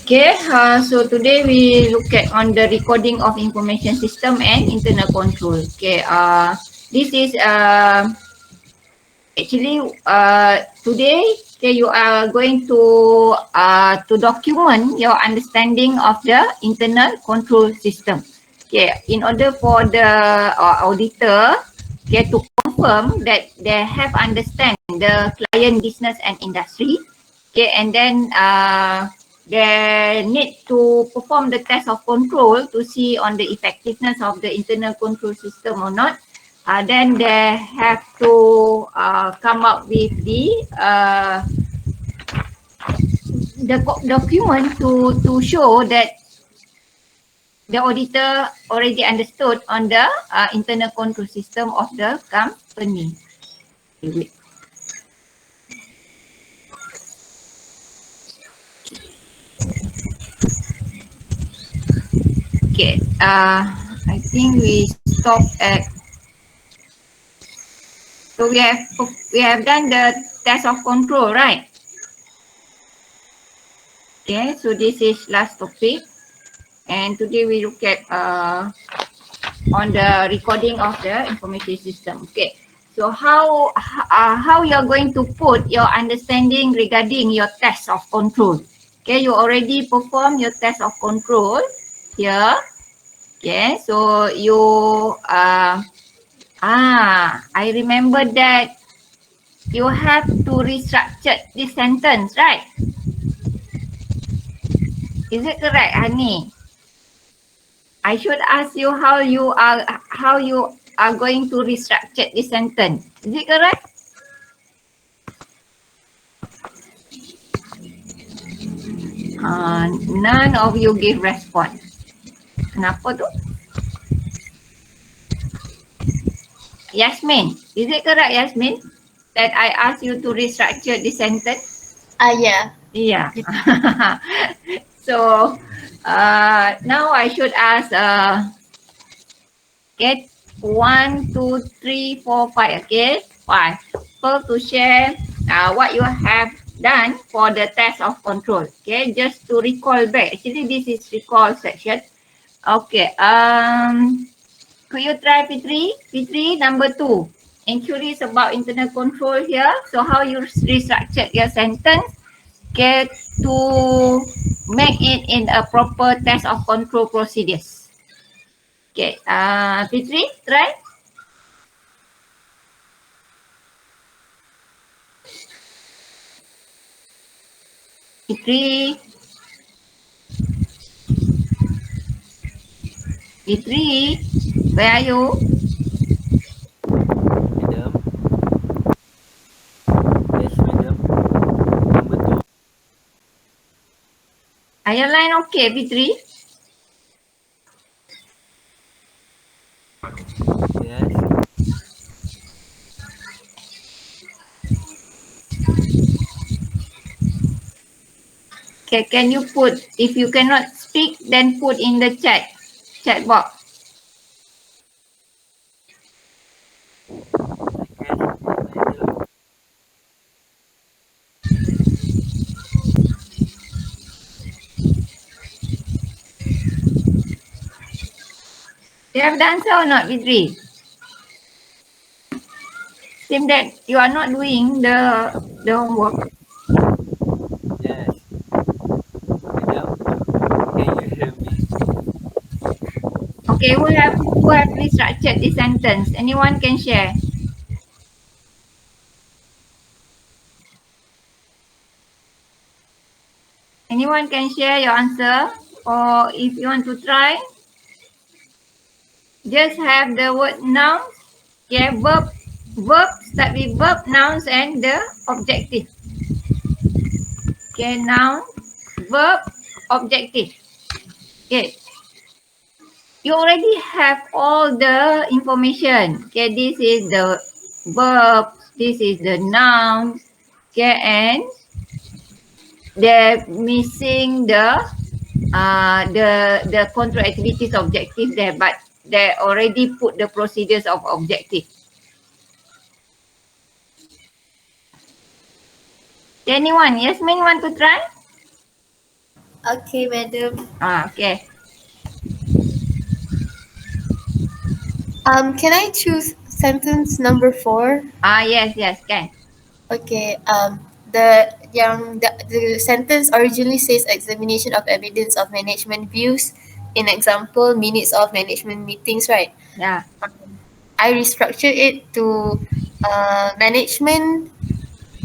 Okay, so today we look at on the recording of information system and internal control. Okay, this is actually today okay, you are going to document your understanding of the internal control system. Okay, in order for the auditor okay, to confirm that they have understand the client business and industry. Okay, and then they need to perform the test of control to see on the effectiveness of the internal control system or not. Then they have to come up with the document to show that the auditor already understood on the internal control system of the company. Okay, I think we stop at. So we have done the test of control, right? Okay, so this is last topic, and today we look at on the recording of the information system. Okay, so how you're going to put your understanding regarding your test of control. Okay, you already perform your test of control here. Okay, so you I remember that you have to restructure this sentence, right? Is it correct, Hani? I should ask you how you are going to restructure this sentence. Is it correct? None of you give response. Kenapa tu? Yasmin, is it correct, Yasmin? That I ask you to restructure this sentence? Yeah. Yeah. So now I should ask get 1, 2, 3, 4, 5. Okay, 5. People to share what you have done for the test of control. Okay, just to recall back. Actually, this is recall section. Okay. Could you try Fitri? Fitri, number 2. Inquiries about internal control here. So how you restructured your sentence? Okay, to make it in a proper test of control procedures. Okay, Fitri, try. Fitri, Fitri, where are you? Madam. Yes, madam. Number 2. Are your line okay, Fitri? Yes. Okay, can you put, if you cannot speak, then put in the chat box. Okay, madam. You have the answer or not, Fitri? Seems that you are not doing the homework. Yes. Madam, can you hear me? Okay, who have restructured this sentence? Anyone can share? Anyone can share your answer, or if you want to try, just have the word nouns. Okay, verb start with verb, nouns, and the objective. Okay, noun, verb, objective. Okay, you already have all the information. Okay, this is the verb, this is the noun. Okay, and they're missing the control activities objective there, but they already put the procedures of objective. Anyone? Yasmin want to try? Okay, madam. Okay. Can I choose sentence number 4? Yes, yes, can. Okay. The sentence originally says examination of evidence of management views. In example, minutes of management meetings, right? Yeah. I restructured it to management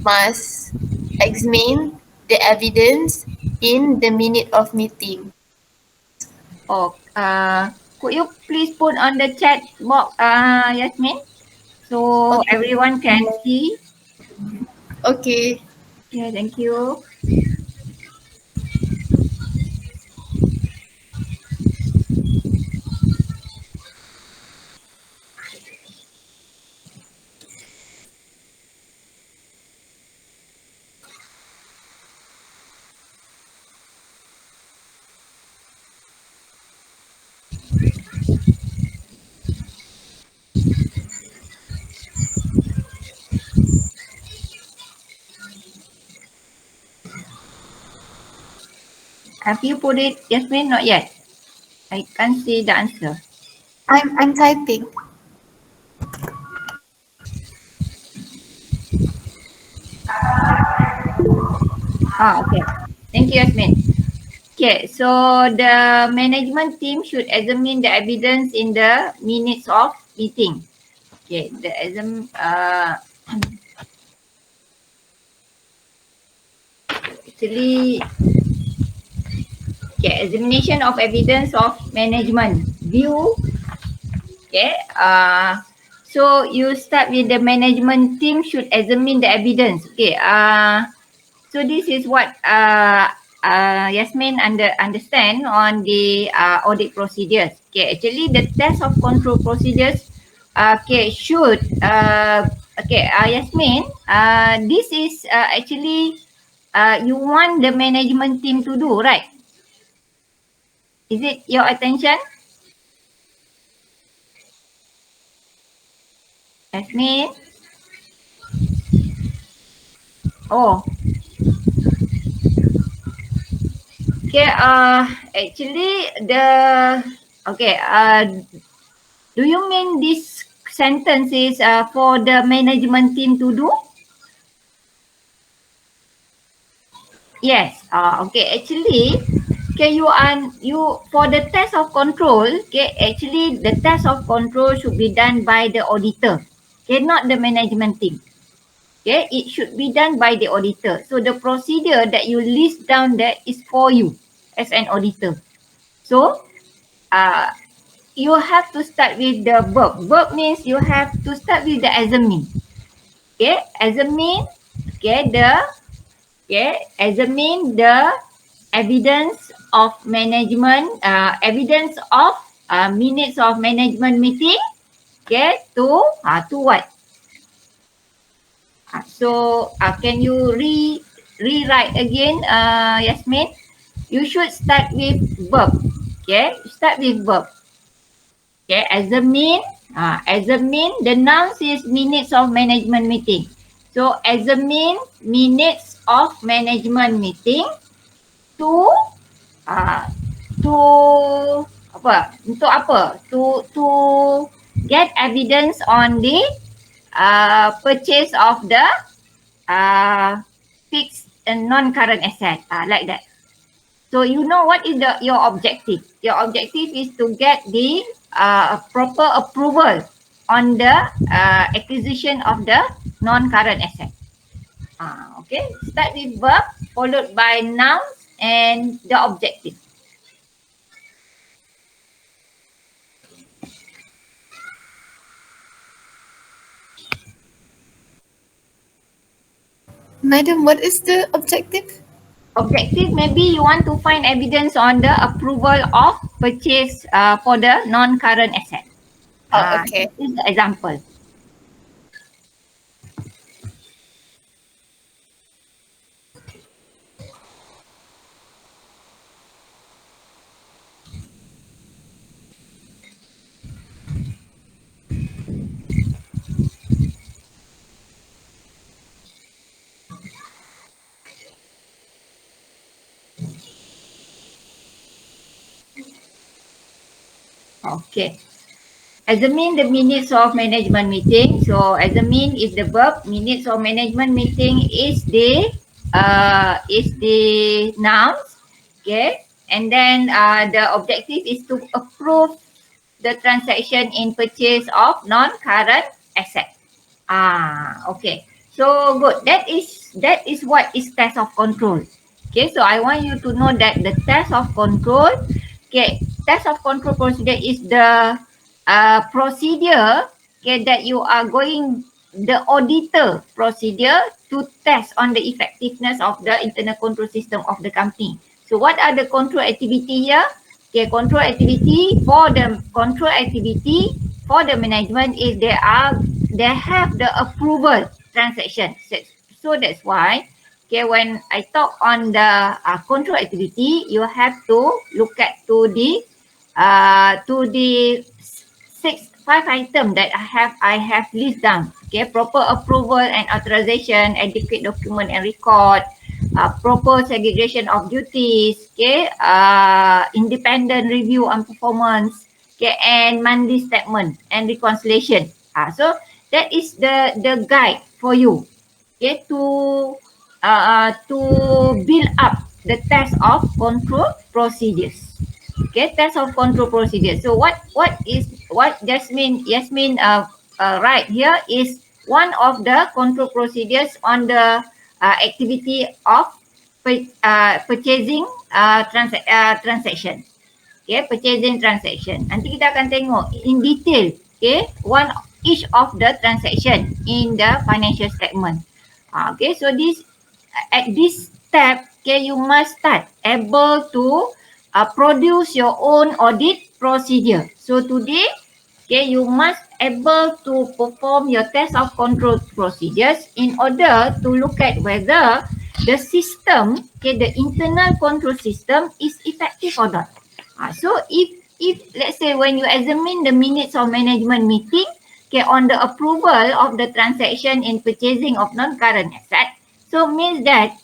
must examine the evidence in the minute of meeting. Oh, could you please put on the chat box, Yasmin, so Okay. everyone can see? Okay. Okay, thank you. Have you put it, Yasmin? Not yet. I can't see the answer. I'm typing. Okay. Thank you, Yasmin. Okay, so the management team should examine the evidence in the minutes of meeting. Okay, actually, okay, examination of evidence of management view. Okay, so you start with the management team should examine the evidence. Okay, so this is what Yasmin understand on the audit procedures. Okay, actually the test of control procedures okay should Yasmin, this is actually you want the management team to do, right? Is it your attention, Yasmin? Oh, okay. Actually the okay. Do you mean this sentence is for the management team to do? Yes. Okay. Actually, okay, you for the test of control. Okay. Actually, the test of control should be done by the auditor. Okay, not the management team. Okay, it should be done by the auditor. So the procedure that you list down there is for you as an auditor. So, uh, you have to start with the verb. Verb means you have to start with the examine. Okay, examine. Examine the evidence of management, evidence of minutes of management meeting. Okay, to what? Can you rewrite again, Yasmin? You should start with verb. Okay, start with verb. Okay, examine. The noun is minutes of management meeting. So examine minutes of management meeting to uh, to apa? Untuk apa? To get evidence on the purchase of the fixed and non-current asset, like that. So you know what is your objective? Your objective is to get the proper approval on the acquisition of the non-current asset. Okay, start with verb followed by nouns and the objective. Madam, what is the objective? Objective, maybe you want to find evidence on the approval of purchase for the non-current asset. Oh, okay. This is the example. Okay. Examine the minutes of management meeting. So examine is the verb. Minutes of management meeting is the nouns. Okay. And then the objective is to approve the transaction in purchase of non-current asset. Okay. So good. That is what is test of control. Okay. So I want you to know that the test of control. Okay. Test of control procedure is the procedure, okay, that you are going, the auditor procedure to test on the effectiveness of the internal control system of the company. So what are the control activity here? Okay, control activity for the management is they have the approval transaction. So that's why, okay, when I talk on the control activity, you have to look at to the 5 items that I have list down. Okay, proper approval and authorization, adequate document and record, proper segregation of duties, okay, independent review on performance, okay, and monthly statement and reconciliation. So that is the guide for you, okay, to build up the test of control procedures. Okay, test of control procedure. So what Yasmin right here is one of the control procedures on the activity of purchasing transaction. Okay, purchasing transaction. Nanti kita akan tengok in detail, okay, one each of the transaction in the financial statement. Okay, so at this step, okay, you must start able to produce your own audit procedure. So today, okay, you must able to perform your test of control procedures in order to look at whether the system, okay, the internal control system is effective or not. So if let's say when you examine the minutes of management meeting, okay, on the approval of the transaction in purchasing of non-current asset, so means that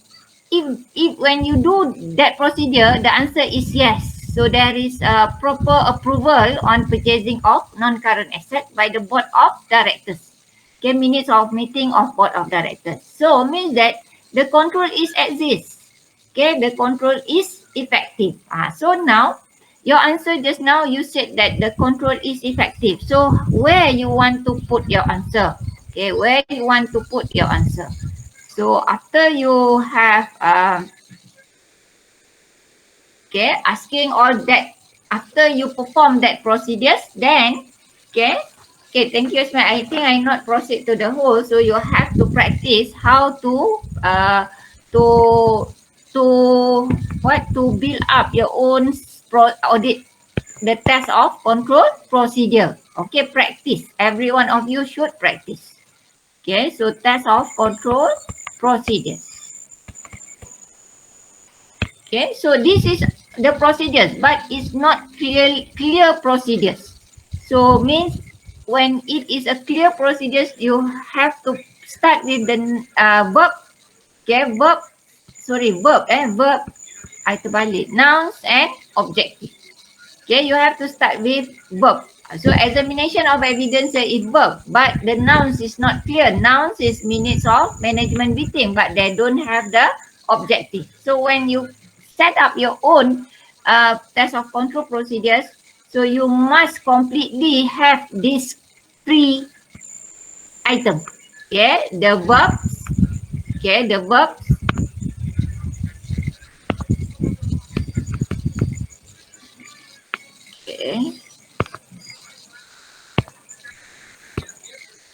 if when you do that procedure, the answer is yes. So there is a proper approval on purchasing of non-current asset by the board of directors. Okay, minutes of meeting of board of directors. So means that the control is exists. Okay, the control is effective. So now your answer just now you said that the control is effective. So where you want to put your answer? Okay, where you want to put your answer? So after you have okay, asking all that, after you perform that procedures, then okay, thank you, Ismail. I think I not proceed to the whole, so you have to practice how to build up your own audit, the test of control procedure. Okay, practice. Every one of you should practice. Okay, so test of control procedures. Okay, so this is the procedures, but it's not clear procedures. So means when it is a clear procedures, you have to start with the verb. Okay, verb. I terbalik. Nouns and objective. Okay, you have to start with verb. So examination of evidence is verb, but the nouns is not clear. Nouns is minutes of management meeting, but they don't have the objective. So when you set up your own test of control procedures, so you must completely have these 3 items. Okay, the verbs. Okay, the verbs. Okay.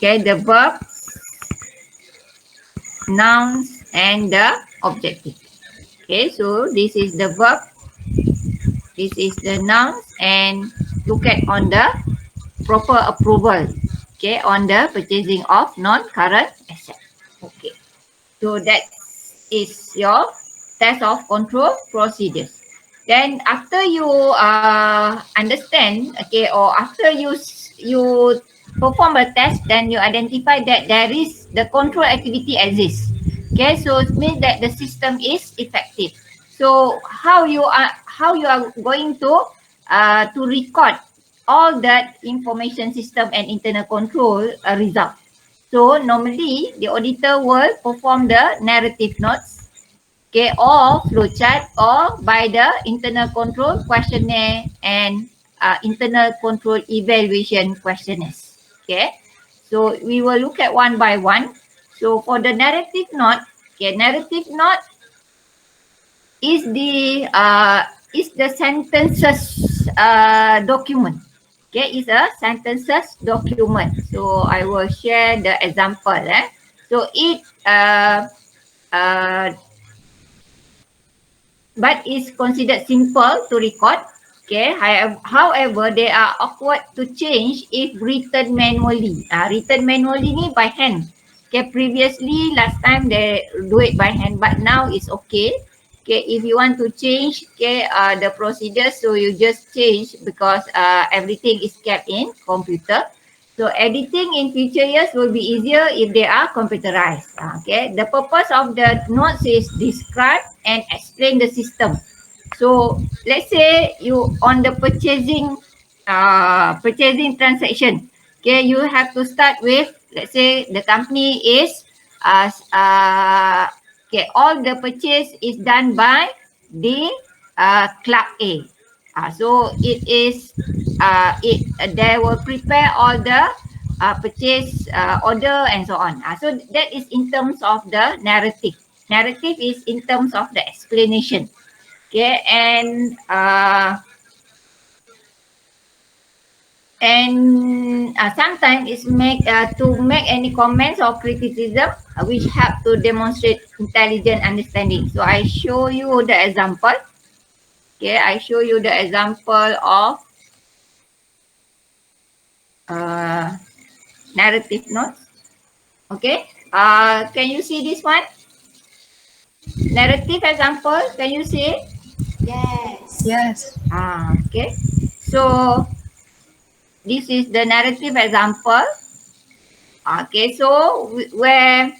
Okay, the verbs, nouns, and the objective. Okay, so this is the verb, this is the nouns, and look at on the proper approval, okay, on the purchasing of non-current asset. Okay, so that is your test of control procedures. Then after you understand, okay, or after you perform a test, then you identify that there is the control activity exists. Okay, so it means that the system is effective. So how you are going to record all that information system and internal control result. So normally the auditor will perform the narrative notes, okay, or flowchart, or by the internal control questionnaire and internal control evaluation questionnaires. Okay, so we will look at one by one. So for the narrative note, okay, narrative note is the sentences document. Okay, is a sentences document. So I will share the example. So it but is considered simple to record. Okay, however, they are awkward to change if written manually. Written manually ni by hand. Okay, previously last time they do it by hand, but now it's okay. Okay, if you want to change, okay, the procedure, so you just change because everything is kept in computer. So editing in future years will be easier if they are computerized. Okay, the purpose of the notes is describe and explain the system. So let's say you on the purchasing transaction. Okay, you have to start with, let's say the company is okay, all the purchase is done by the club A. So it is they will prepare all the purchase order and so on. So that is in terms of the narrative. Narrative is in terms of the explanation. Okay, and sometimes it's make to make any comments or criticism which help to demonstrate intelligent understanding. So I show you the example. Okay, I show you the example of narrative notes. Okay, can you see this one? Narrative example, can you see it? Yes. Yes. Okay, so this is the narrative example. Okay, so where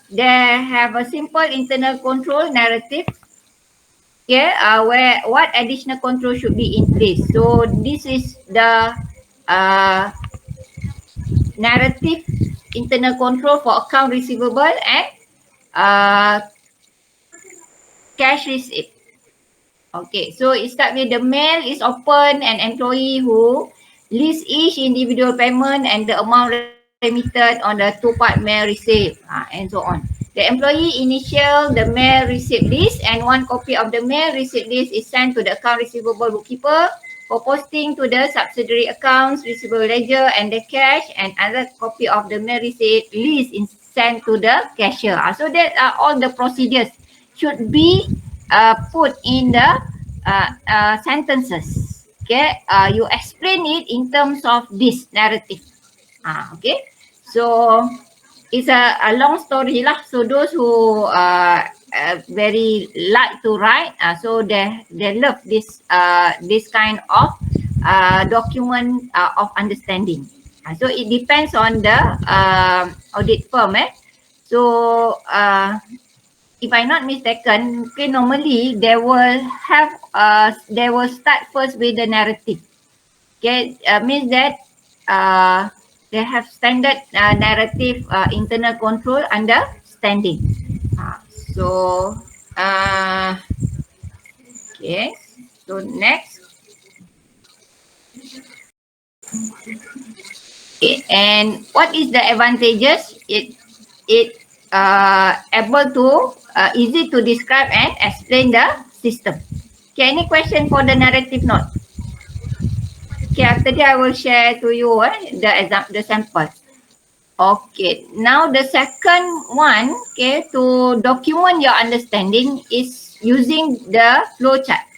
they have a simple internal control narrative. Okay, where what additional control should be in place. So this is the narrative internal control for account receivable and cash receipt. Okay, so it starts with the mail is open and employee who lists each individual payment and the amount remitted on the two-part mail receipt and so on. The employee initial the mail receipt list and one copy of the mail receipt list is sent to the account receivable bookkeeper for posting to the subsidiary accounts receivable ledger and the cash, and other copy of the mail receipt list is sent to the cashier. So that are all the procedures should be put in the sentences. Okay, you explain it in terms of this narrative. Okay, so it's a long story lah. So those who very like to write, so they love this kind of document of understanding. So it depends on the audit firm. So if I'm not mistaken, okay, normally they will start first with the narrative. Okay, means that they have standard narrative internal control understanding. So okay, so next. Okay, and what is the advantages? It able to easy to describe and explain the system. Okay, any question for the narrative note? Okay, after that I will share to you the sample. Okay, now the second one, okay, to document your understanding is using the flowchart.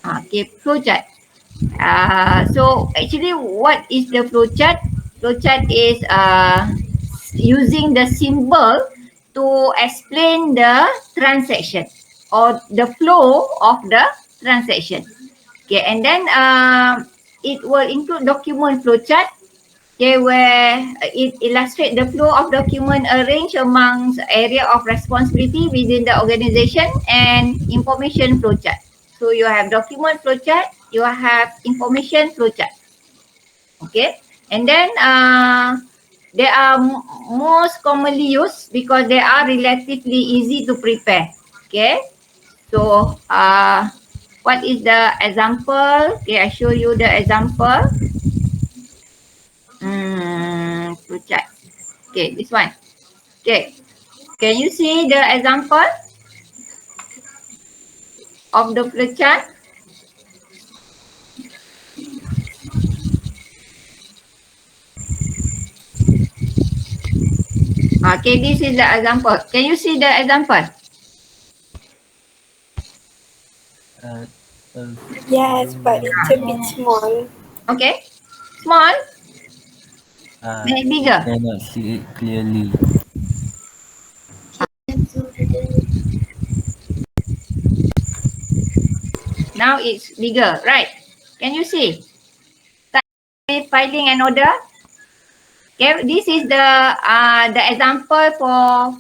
Okay, flowchart. So actually, what is the flowchart? Flowchart is using the symbol to explain the transaction or the flow of the transaction. Okay, and then it will include document flowchart. Okay, where it illustrates the flow of document arranged amongst area of responsibility within the organization and information flowchart. So you have document flowchart, you have information flowchart. Okay, and then they are most commonly used because they are relatively easy to prepare. Okay, so what is the example? Okay, I show you the example. Flowchart. Okay, this one. Okay, can you see the example of the flowchart? Okay, this is the example. Can you see the example? Uh, Yes, but it's a bit small. Okay, small, uh, make bigger. cannot see it clearly. Now it's bigger, right? Can you see? Filing and order. Okay, this is the example for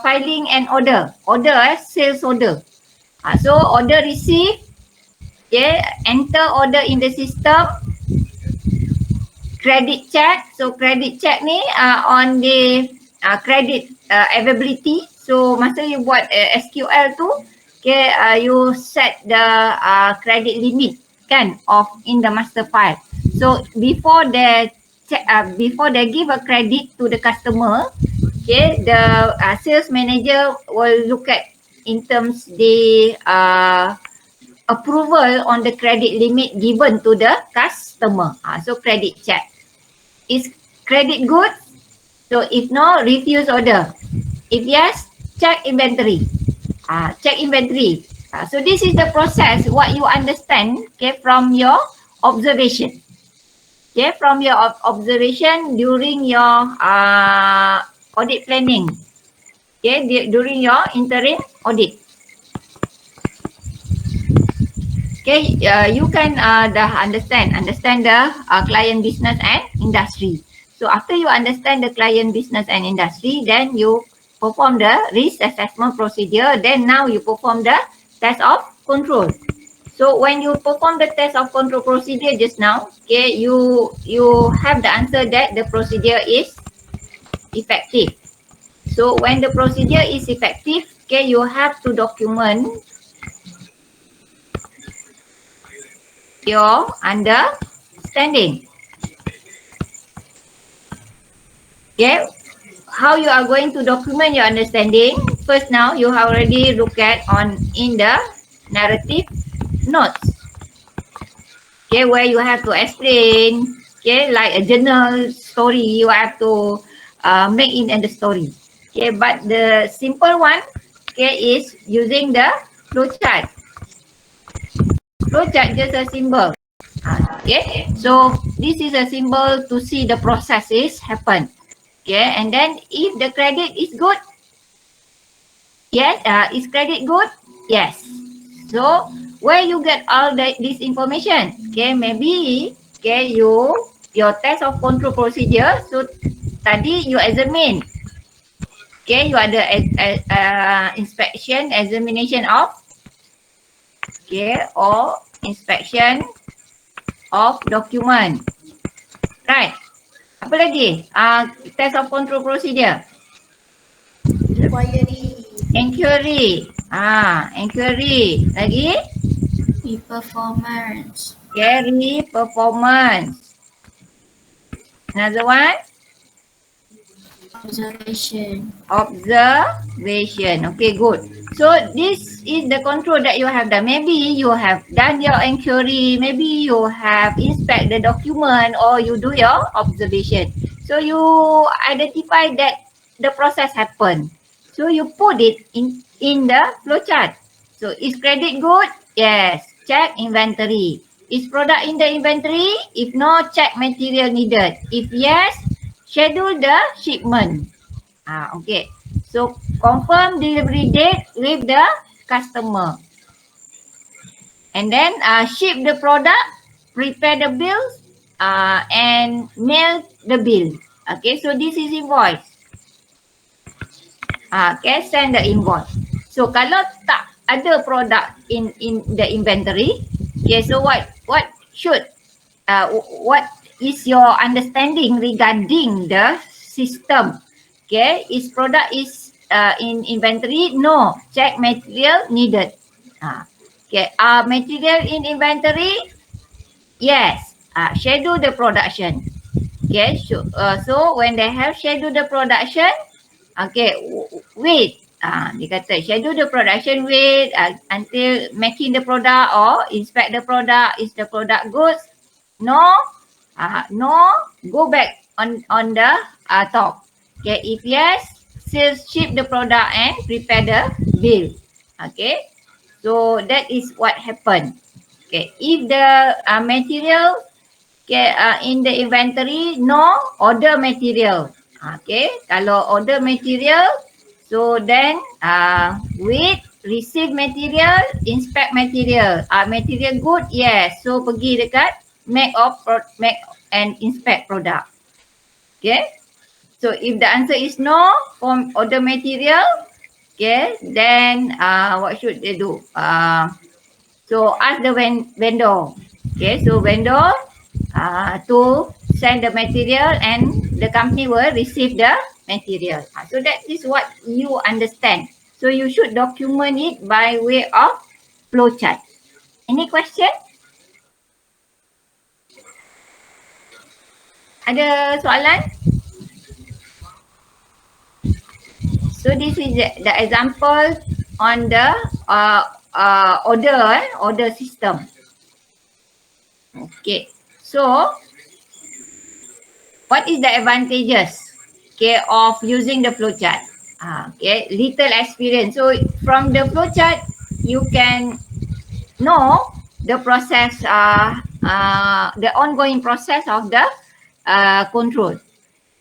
filing and order. Order, sales order. So order received. Okay, enter order in the system. Credit check. So credit check ni on the credit availability. So masa you buat SQL tu, okay, you set the credit limit kan of in the master file. So before they before they give a credit to the customer, okay, the sales manager will look at in terms the approval on the credit limit given to the customer. So credit check. Is credit good? So if no, refuse order. If yes, check inventory. Check inventory. So this is the process what you understand, okay, from your observation. Okay, from your observation during your audit planning. Okay, during your interim audit. Okay, you can understand the client business and industry. So after you understand the client business and industry, then you perform the risk assessment procedure. Then now you perform the test of control. So when you perform the test of control procedure just now, okay, you have the answer that the procedure is effective. So when the procedure is effective, okay, you have to document your understanding. Okay, how you are going to document your understanding? First, now you have already looked at on in the narrative notes. Okay, where you have to explain. Okay, like a journal story, you have to make it in the story. Okay, but the simple one, okay, is using the flowchart. Flowchart just a symbol. Okay, so this is a symbol to see the processes happen. Okay, and then if the credit is good, yes, is credit good? Yes. So where you get all this information? Okay, maybe okay your test of control procedure. So tadi you examine. Okay, you ada inspection, examination of okay or inspection of document. Right. Apa lagi? Test of control procedure. Inquiry. Inquiry. Lagi? Performance. Carry performance. Another one? Observation. Observation. Okay, good. So this is the control that you have done. Maybe you have done your inquiry. Maybe you have inspect the document or you do your observation. So you identify that the process happened. So you put it in the flowchart. So is credit good? Yes. Check inventory. Is product in the inventory? If no, check material needed. If yes, schedule the shipment. Okay. So confirm delivery date with the customer. And then ship the product, prepare the bills, and mail the bill. Okay, so this is invoice. Okay, send the invoice. So kalau tak ada product in the inventory, okay, so what what should what is your understanding regarding the system? Okay, is product is in inventory? No. Check material needed. Okay, are material in inventory? Yes. Schedule the production. Okay, so when they have schedule the production, okay, wait. Dia kata schedule the production, wait until making the product or inspect the product. Is the product good? No. No. Go back on the top. Okay, if yes, sales ship the product and prepare the bill. Okay, so that is what happened. Okay, if the material in the inventory, no, order material. Okay, kalau order material, so then wait, receive material, inspect material. Material good, yes. So pergi dekat make and inspect product. Okay, so if the answer is no from order material, okay, then what should they do? So ask the vendor. Okay, so vendor to send the material and the company will receive the material. So that is what you understand. So you should document it by way of flowchart. Any question? Ada soalan? So this is the example on the order system. Okay, so what is the advantages, okay, of using the flowchart? Okay, little experience. So from the flowchart, you can know the process, the ongoing process of the control.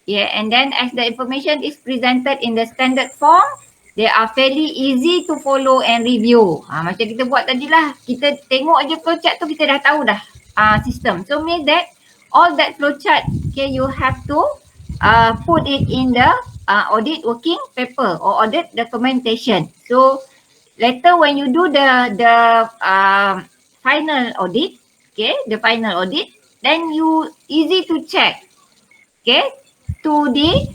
Yeah, and then as the information is presented in the standard form, they are fairly easy to follow and review. Macam kita buat tadi lah, kita tengok aja flowchart tu kita dah tahu dah sistem. So means that all that flowchart, okay, you have to put it in the audit working paper or audit documentation. So later when you do the final audit, okay, the final audit, then you easy to check, okay, to the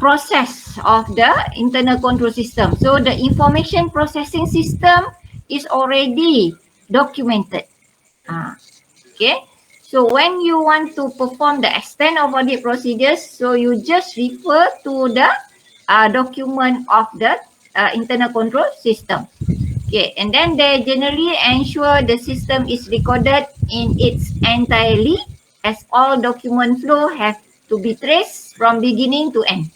process of the internal control system. So the information processing system is already documented. Okay. So when you want to perform the extent of audit procedures, so you just refer to the document of the internal control system. Okay, and then they generally ensure the system is recorded in its entirely, as all document flow have to be traced from beginning to end.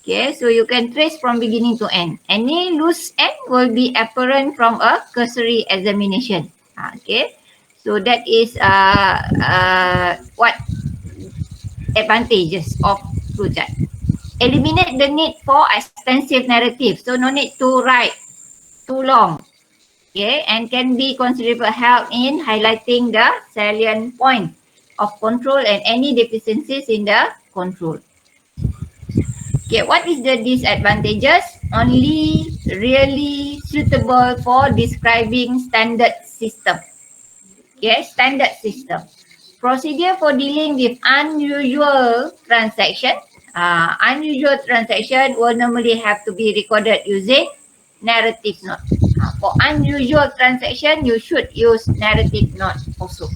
Okay, so you can trace from beginning to end. Any loose end will be apparent from a cursory examination. Okay, so that is what advantages of flowchart. Eliminate the need for extensive narrative. So no need to write too long. Okay, and can be considerable help in highlighting the salient point of control and any deficiencies in the control. Okay, what is the disadvantages? Only really suitable for describing standard system. Okay, standard system. Procedure for dealing with unusual transaction. Unusual transaction will normally have to be recorded using narrative note. For unusual transaction, you should use narrative note also.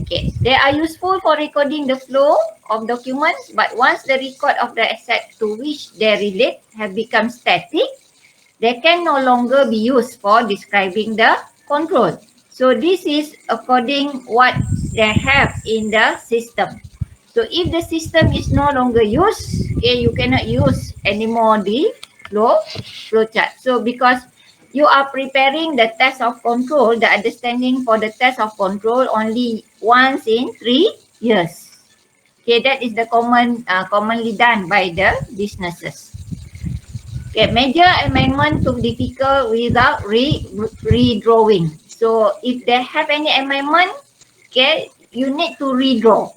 Okay, they are useful for recording the flow of documents, but once the record of the asset to which they relate have become static, they can no longer be used for describing the control. So this is according what they have in the system. So if the system is no longer used, okay, you cannot use anymore the flowchart. So because you are preparing the test of control, the understanding for the test of control only once in 3 years. Okay, that is the commonly done by the businesses. Okay, major amendment too difficult without redrawing. So if they have any amendment, okay, you need to redraw,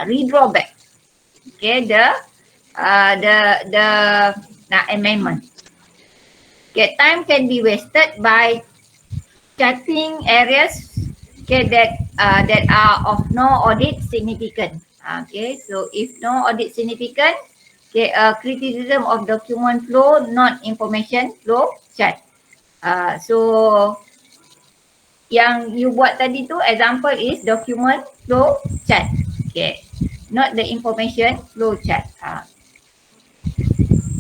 redraw back. Okay, the amendment. Okay, time can be wasted by charting areas okay, that are of no audit significant. Okay, so if no audit significant, okay, criticism of document flow, not information flow chart. So yang you buat tadi tu example is document flow chart. Okay, not the information flow chart.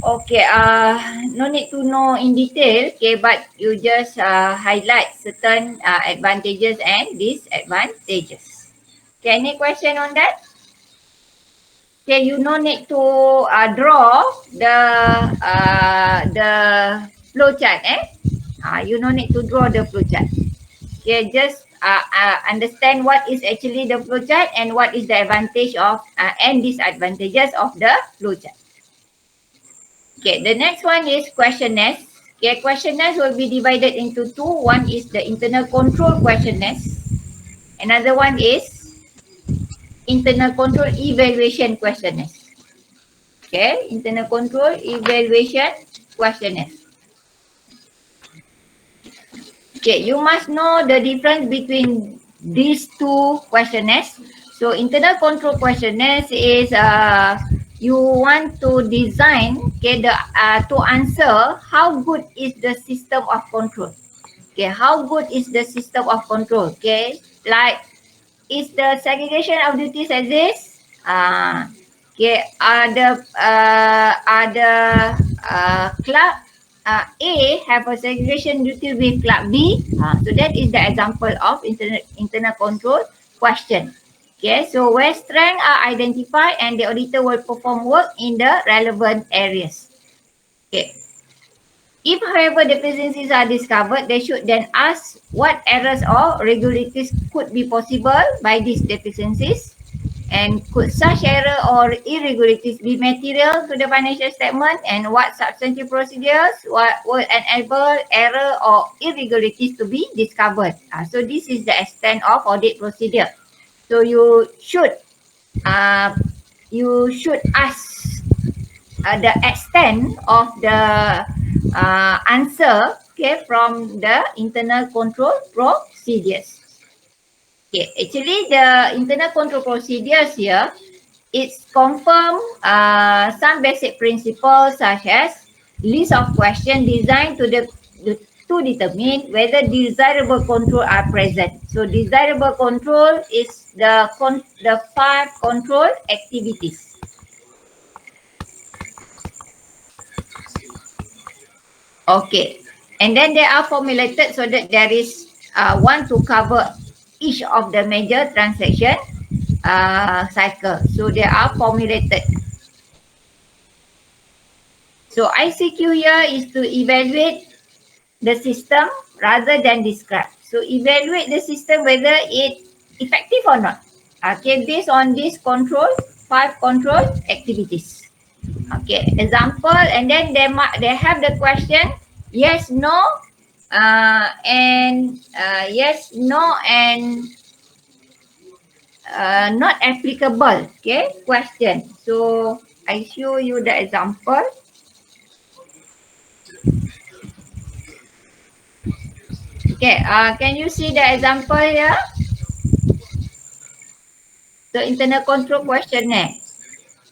Okay, no need to know in detail, okay, but you just highlight certain advantages and disadvantages. Okay, any question on that? Okay, you no need to draw the flow chart, you no need to draw the flow chart. Okay, just understand what is actually the flow chart and what is the advantage of and disadvantages of the flow chart. Okay, the next one is questionnaires. Okay, questionnaires will be divided into two. One is the internal control questionnaires. Another one is internal control evaluation questionnaires. Okay, internal control evaluation questionnaires. Okay, you must know the difference between these two questionnaires. So internal control questionnaires is you want to design, okay, to answer how good is the system of control. Okay, how good is the system of control? Okay, like is the segregation of duties exist? Okay, are the club A have a segregation duty with club B? So that is the example of internal control question. Okay, so where strengths are identified and the auditor will perform work in the relevant areas. Okay. If, however, deficiencies are discovered, they should then ask what errors or irregularities could be possible by these deficiencies, and could such error or irregularities be material to the financial statement, and what substantive procedures will enable error or irregularities to be discovered. So this is the extent of audit procedure. So you should ask the extent of the answer, okay, from the internal control procedures. Okay, actually the internal control procedures here, it's confirm some basic principles such as list of questions designed to determine whether desirable control are present. So desirable control is the 5 control activities. Okay, and then they are formulated so that there is one to cover each of the major transaction cycle. So they are formulated. So ICQ here is to evaluate the system rather than describe. So evaluate the system whether it effective or not. Okay, based on this 5 control activities. Okay, example, and then they have the question yes, no, and yes, no, and not applicable. Okay, question. So I show you the example. Okay, can you see the example here? So internal control questionnaire.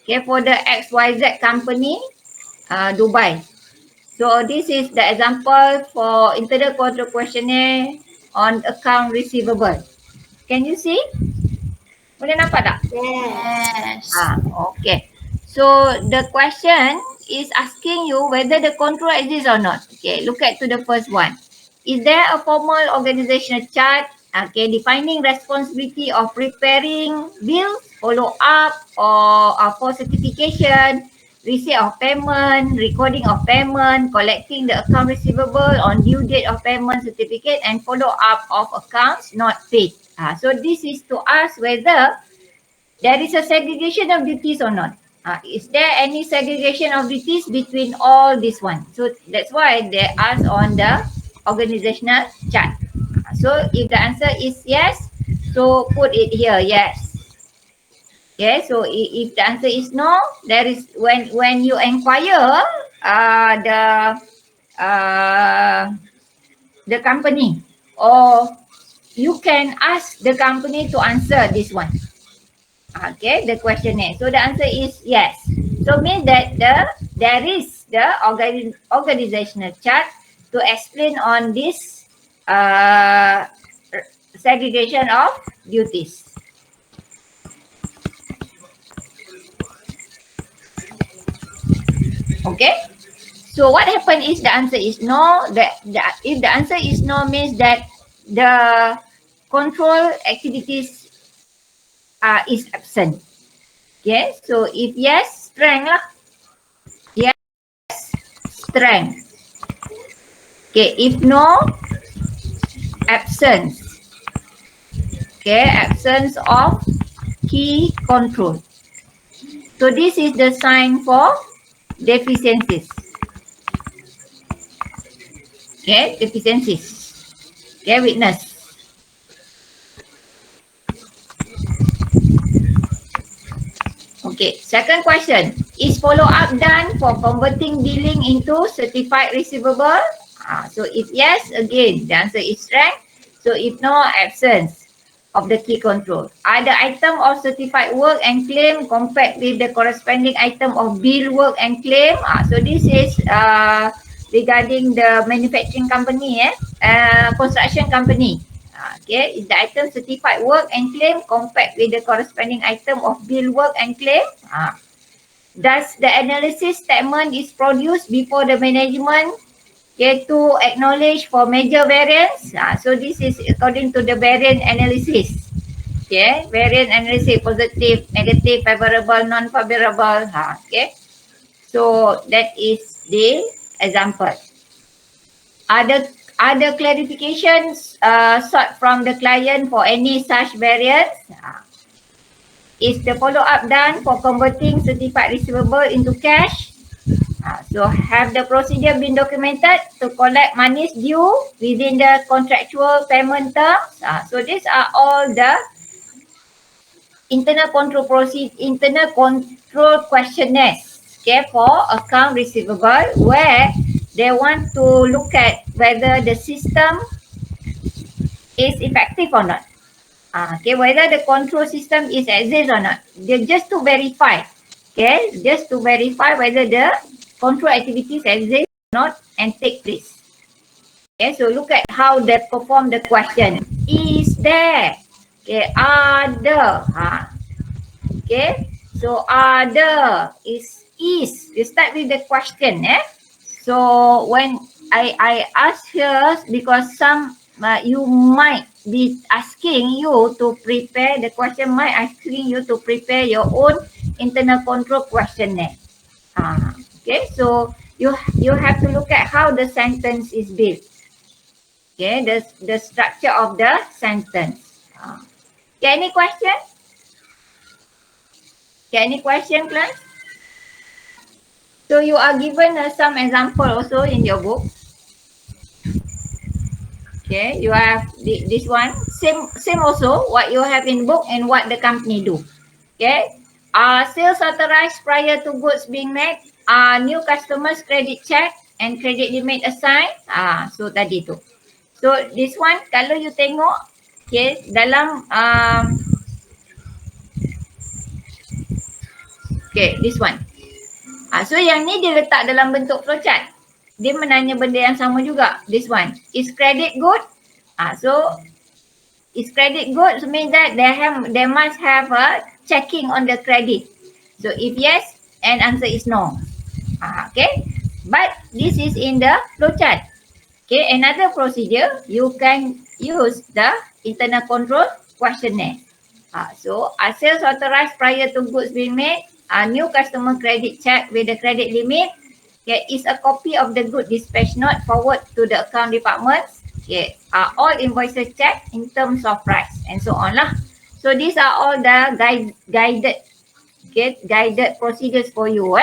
Okay, for the XYZ company, Dubai. So this is the example for internal control questionnaire on account receivable. Can you see? Boleh nampak tak? Yes. Okay. So the question is asking you whether the control exists or not. Okay, look at to the first one. Is there a formal organizational chart? Okay, defining responsibility of preparing bills, follow up, or for certification, receipt of payment, recording of payment, collecting the account receivable on due date of payment certificate, and follow up of accounts not paid. So this is to ask whether there is a segregation of duties or not. Is there any segregation of duties between all this one? So that's why they ask on the organizational chart. So if the answer is yes, so put it here, yes. Okay, so if the answer is no, there is when you inquire the company or you can ask the company to answer this one. Okay, the questionnaire. So the answer is yes. So means that there is the organizational chart to explain on this segregation of duties. Okay. So what happened is the answer is no. If the answer is no means that the control activities is absent. Okay. So if yes, strength lah. Yes, strength. Okay. If no, absence. Okay. Absence of key control. So this is the sign for deficiencies. Okay. Deficiencies. Okay. Witness. Okay, second question. Is follow-up done for converting billing into certified receivable? So if yes, again, the answer is strength. So if no, absence of the key control. Are the item of certified work and claim compared with the corresponding item of bill work and claim? So this is regarding the manufacturing company, construction company. Okay, is the item certified work and claim compared with the corresponding item of bill work and claim? Does the analysis statement is produced before the management to acknowledge for major variance? So this is according to the variance analysis. Okay, variance analysis, positive, negative, favorable, non-favorable. Okay, so that is the example. Other clarifications sought from the client for any such variance? Is the follow-up done for converting certified receivable into cash? So have the procedure been documented to collect monies due within the contractual payment terms? So these are all the internal control questionnaires, okay, for account receivable, where they want to look at whether the system is effective or not. Okay, whether the control system is exist or not. They just to verify, okay, just to verify whether the control activities exist or not and take place. Okay, so look at how they perform the question. Is there? Okay, are the? Okay, so are the is. You start with the question, So when I ask here because some you might be asking you to prepare the question, might asking you to prepare your own internal control questionnaire. Okay, so you have to look at how the sentence is built. Okay, the structure of the sentence. Okay, any question? Okay, any question, class? So you are given some example also in your book. Okay, you have this one, same also what you have in book and what the company do. Okay, sales authorized prior to goods being made, new customers credit check and credit limit assigned. So tadi tu. So this one kalau you tengok, okay, dalam okay, this one. So yang ni dia letak dalam bentuk flowchart. Dia menanya benda yang sama juga. This one. Is credit good? So is credit good? So means that they must have a checking on the credit. So if yes, and answer is no. Okay. But this is in the flowchart. Okay. Another procedure, you can use the internal control questionnaire. So sales authorized prior to goods being made, new customer credit check with the credit limit. Okay, is a copy of the good dispatch note forward to the account department. Okay, all invoices checked in terms of price and so on lah. So these are all the guided procedures for you.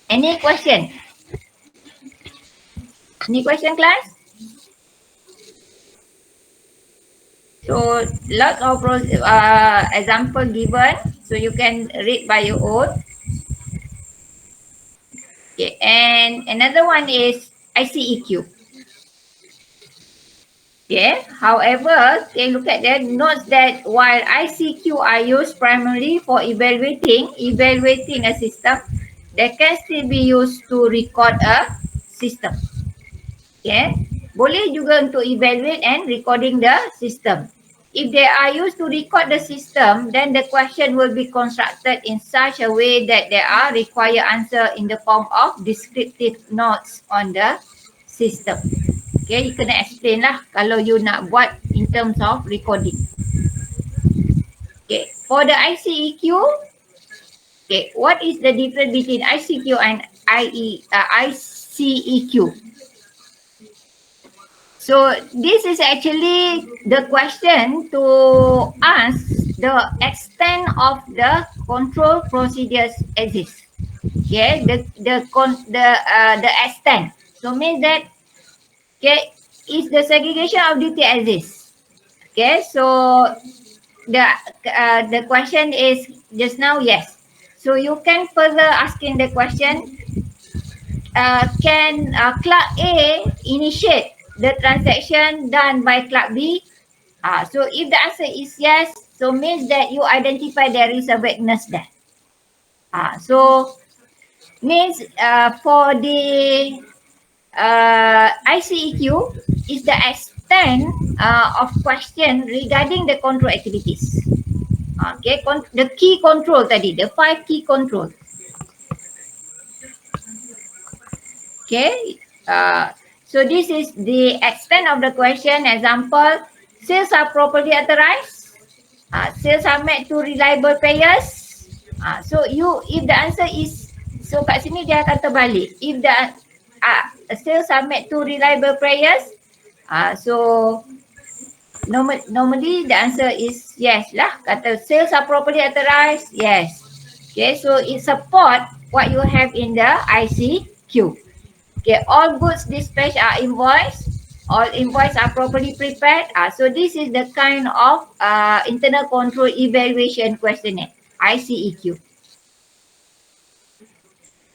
Any question? Any question, class? So lots of example given, so you can read by your own. Okay, and another one is ICEQ. Okay. However, okay, look at that. Note that while ICQ are used primarily for evaluating a system, they can still be used to record a system. Okay. Boleh juga untuk evaluate and recording the system. If they are used to record the system, then the question will be constructed in such a way that there are required answer in the form of descriptive notes on the system. Okay, you kena explain lah kalau you nak buat in terms of recording. Okay, for the ICEQ, okay, what is the difference between ICQ and ICEQ? So this is actually the question to ask the extent of the control procedures exist. Okay, the extent. So means that, okay, is the segregation of duty exists. Okay, so the question is just now yes. So you can further asking the question, can clerk A initiate the transaction done by clerk B? So if the answer is yes, so means that you identify there is a weakness there. So means for the ICEQ is the extent of question regarding the control activities. Okay, the key control tadi, the 5 key control. Okay, so this is the extent of the question. Example, sales are properly authorized. Sales are made to reliable payers. So if the answer is, so kat sini dia akan terbalik. If the sales are made to reliable payers, so normally the answer is yes lah. Kata sales are properly authorized, yes. Okay, so it support what you have in the ICQ. Okay, all goods dispatched are invoiced. All invoices are properly prepared. So this is the kind of internal control evaluation questionnaire, ICEQ.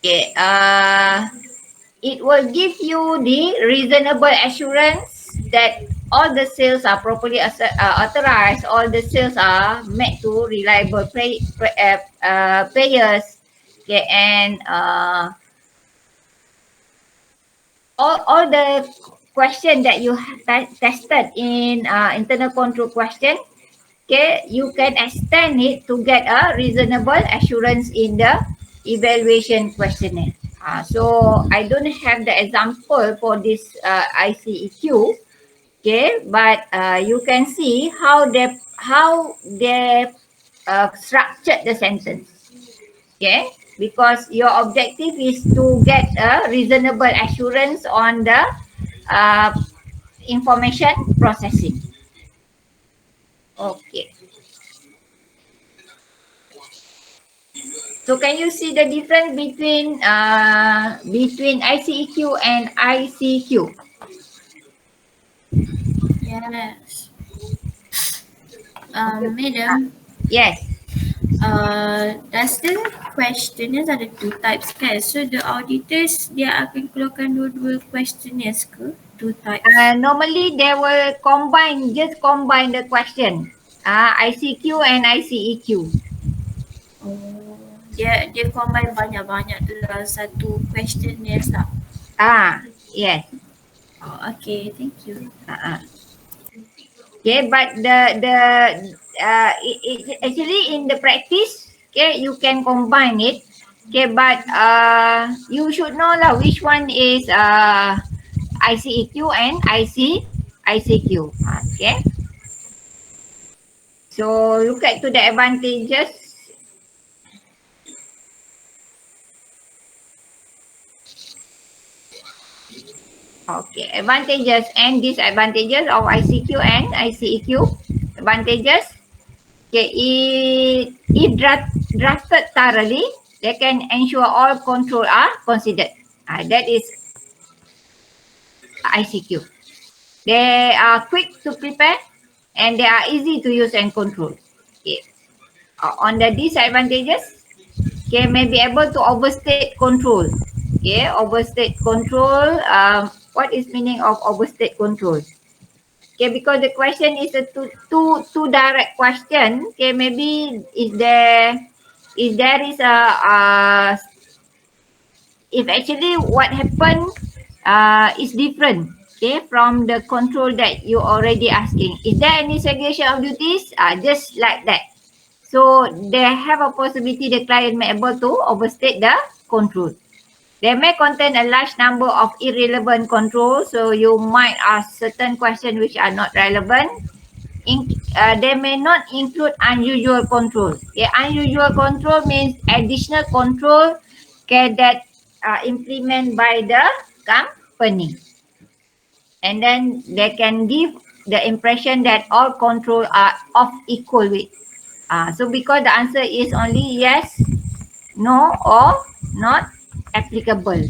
Okay, it will give you the reasonable assurance that all the sales are properly authorized, all the sales are made to reliable payers. Okay, and all the question that you tested in internal control question, okay, you can extend it to get a reasonable assurance in the evaluation questionnaire. So I don't have the example for this ICEQ, okay, but you can see how they structured the sentence, okay, because your objective is to get a reasonable assurance on the information processing. Okay. So can you see the difference between ICEQ and ICQ? Yes. Madam. Yes. Does the questionnaires ada 2 types kan? So the auditors dia akan keluarkan dua-dua questionnaires ke? 2 types. Normally they will combine the question. ICQ and ICEQ. Oh, dia combine banyak-banyak dalam satu questionnaires lah. Yes. Oh, okay, thank you. Okay, but it actually in the practice, okay, you can combine it. Okay, but you should know lah which one is ICEQ and ICQ. Okay. So look at to the advantages. Okay, advantages and disadvantages of ICQ and ICEQ. Advantages. Okay, if drafted thoroughly, they can ensure all control are considered. That is ICQ. They are quick to prepare and they are easy to use and control. Okay. On the disadvantages, okay, may be able to overstate control. Okay, overstate control. What is meaning of overstate control? Okay, because the question is a too direct question. Okay, maybe if there is if actually what happened is different, okay, from the control that you already asking. Is there any segregation of duties? Just like that. So they have a possibility the client may able to overstate the control. They may contain a large number of irrelevant controls, so you might ask certain questions which are not relevant. They may not include unusual control. Okay, unusual control means additional control that implemented by the company. And then they can give the impression that all control are of equal weight. So because the answer is only yes, no or not applicable.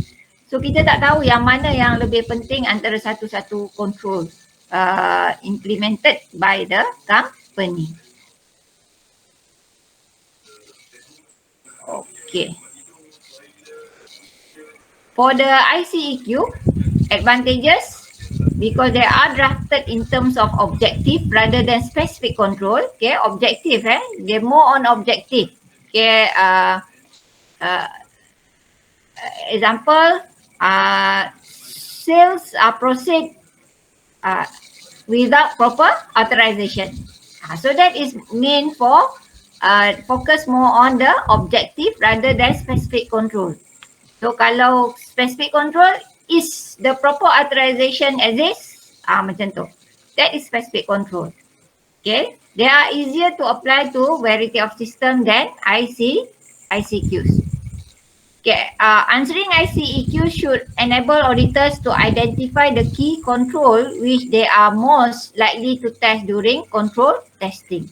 So kita tak tahu yang mana yang lebih penting antara satu-satu control implemented by the company. Okay. For the ICEQ, advantages, because they are drafted in terms of objective rather than specific control. Okay, objective, they're more on objective. Okay, example, sales proceed without proper authorization. So that is meant for focus more on the objective rather than specific control. So kalau specific control is the proper authorization exists, macam tu. That is specific control. Okay, they are easier to apply to variety of system than ICQs. Okay, answering ICEQ should enable auditors to identify the key control which they are most likely to test during control testing.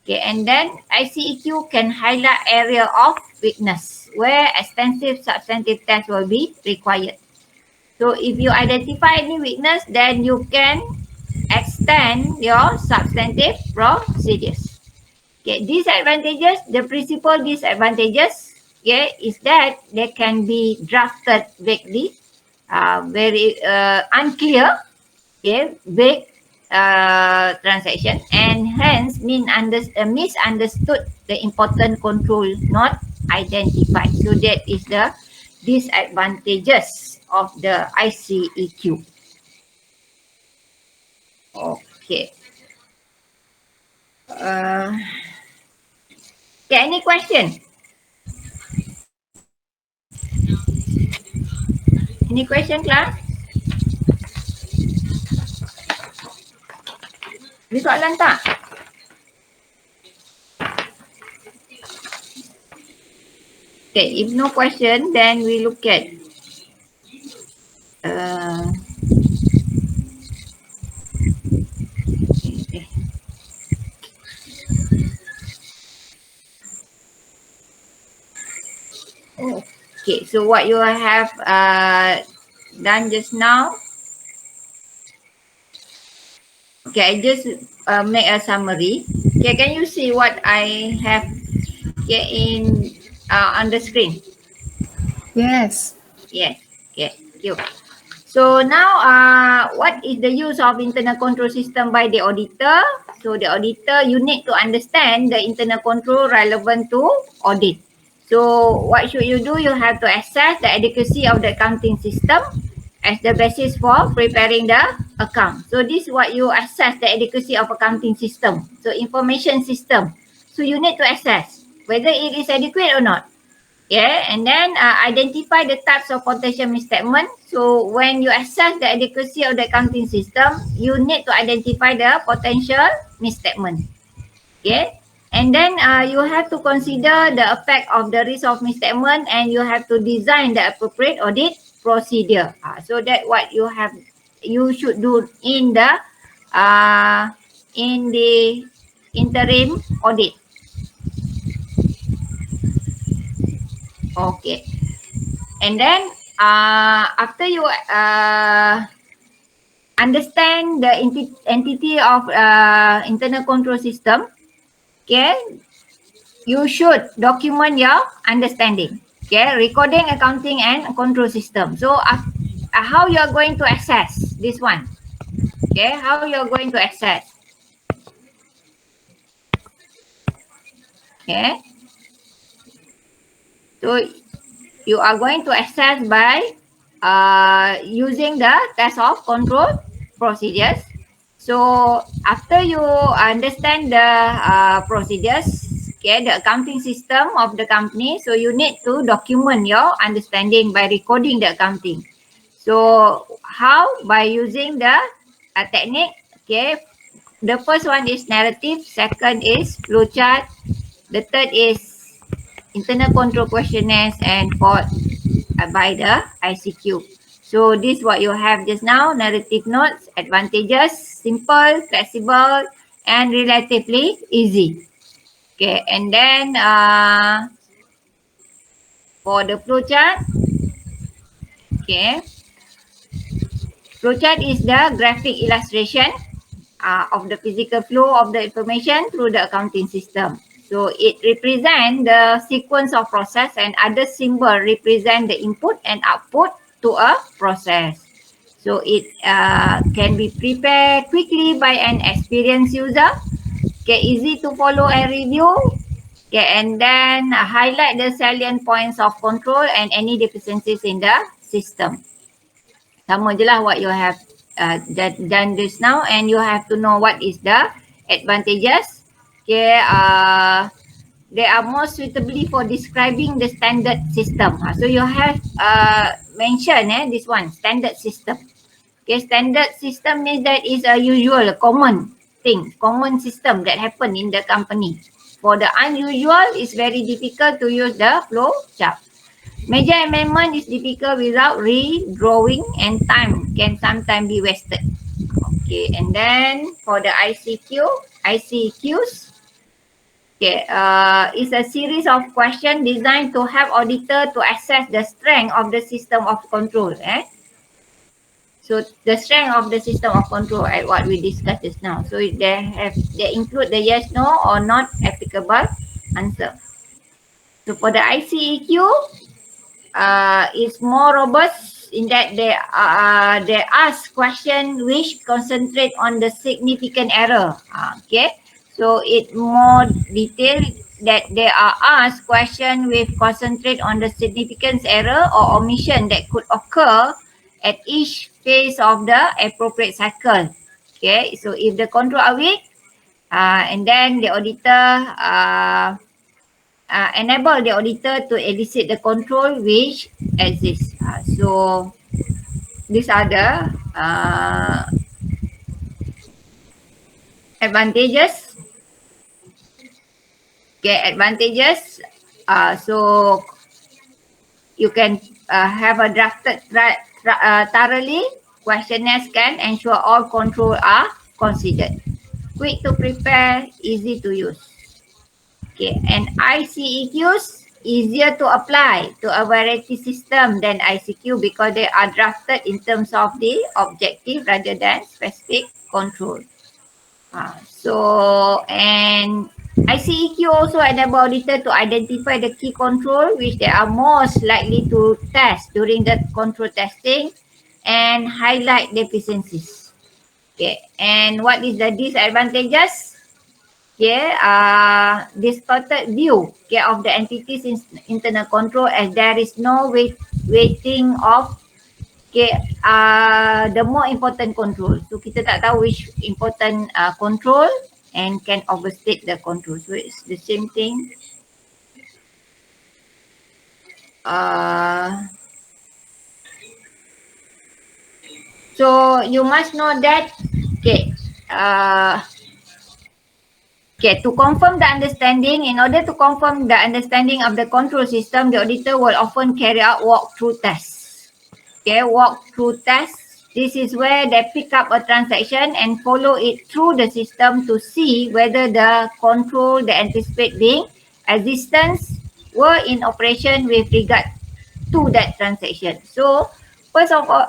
Okay, and then ICEQ can highlight area of weakness where extensive substantive tests will be required. So if you identify any weakness, then you can extend your substantive procedures. Okay, disadvantages, the principal disadvantages, okay, is that they can be drafted vaguely, very unclear, okay, vague transaction, and hence misunderstood the important control not identified. So that is the disadvantages of the ICEQ. Okay. Okay, any question? Any question, class? Ada soalan tak? Okay, if no question, then we look at okay, so what you have done just now. Okay, I just make a summary. Okay, can you see what I have here in on the screen? Yes. Yes. Okay, thank you. So now, what is the use of internal control system by the auditor? So the auditor, you need to understand the internal control relevant to audit. So what should you do? You have to assess the adequacy of the accounting system as the basis for preparing the account. So this is what you assess the adequacy of accounting system. So information system. So you need to assess whether it is adequate or not. Yeah, and then identify the types of potential misstatement. So when you assess the adequacy of the accounting system, you need to identify the potential misstatement. Okay, and then you have to consider the effect of the risk of misstatement, and you have to design the appropriate audit procedure. So that what you should do in the interim audit. Okay, and then after you understand the entity of internal control system, okay, you should document your understanding. Okay, recording, accounting, and control system. So how you are going to assess this one? Okay, how you're going to access? Okay, so you are going to access by using the test of control procedures. So after you understand the procedures, okay, the accounting system of the company, so you need to document your understanding by recording the accounting. So how? By using the technique, okay. The first one is narrative, second is flowchart, the third is internal control questionnaires, and fourth by the ICQ. So this what you have just now, narrative notes, advantages, simple, flexible, and relatively easy. Okay, and then for the flowchart, okay, flowchart is the graphic illustration of the physical flow of the information through the accounting system. So it represents the sequence of process, and other symbol represent the input and output to a process. So it can be prepared quickly by an experienced user. Okay, easy to follow and review. Okay, and then highlight the salient points of control and any deficiencies in the system. Sama je lah what you have done just now, and you have to know what is the advantages. Okay, they are more suitably for describing the standard system. So you have mentioned this one, standard system. Okay, standard system means that is a usual, common thing, common system that happen in the company. For the unusual, it's very difficult to use the flow chart. Major amendment is difficult without redrawing, and time can sometimes be wasted. Okay, and then for the ICQs, okay, it's a series of questions designed to help auditor to assess the strength of the system of control. So the strength of the system of control at what we discussed just now. So they include the yes, no, or not applicable answer. So for the ICEQ, is more robust in that they ask questions which concentrate on the significant error. Okay, so it more detailed that they are asked questions with concentrate on the significance error or omission that could occur at each phase of the appropriate cycle. Okay, so if the control are weak, and then the auditor enable the auditor to elicit the control which exists. So these are the advantages. Okay, advantages. So you can have a drafted thoroughly. Questionnaires can ensure all control are considered. Quick to prepare, easy to use. Okay, and ICEQs easier to apply to a variety system than ICQ because they are drafted in terms of the objective rather than specific control. So, and ICEQ also enable auditor to identify the key control which they are most likely to test during the control testing and highlight deficiencies. Okay, and what is the disadvantages? Okay, distorted view, okay, of the entities in internal control as there is no weighting of, okay, the more important control. So kita tak tahu which important control and can overstate the control. So it's the same thing. So you must know that, okay, okay, to confirm the understanding, in order to confirm the understanding of the control system, the auditor will often carry out walkthrough tests. Okay, walkthrough tests. This is where they pick up a transaction and follow it through the system to see whether the control they anticipate being existence were in operation with regard to that transaction. So first of all,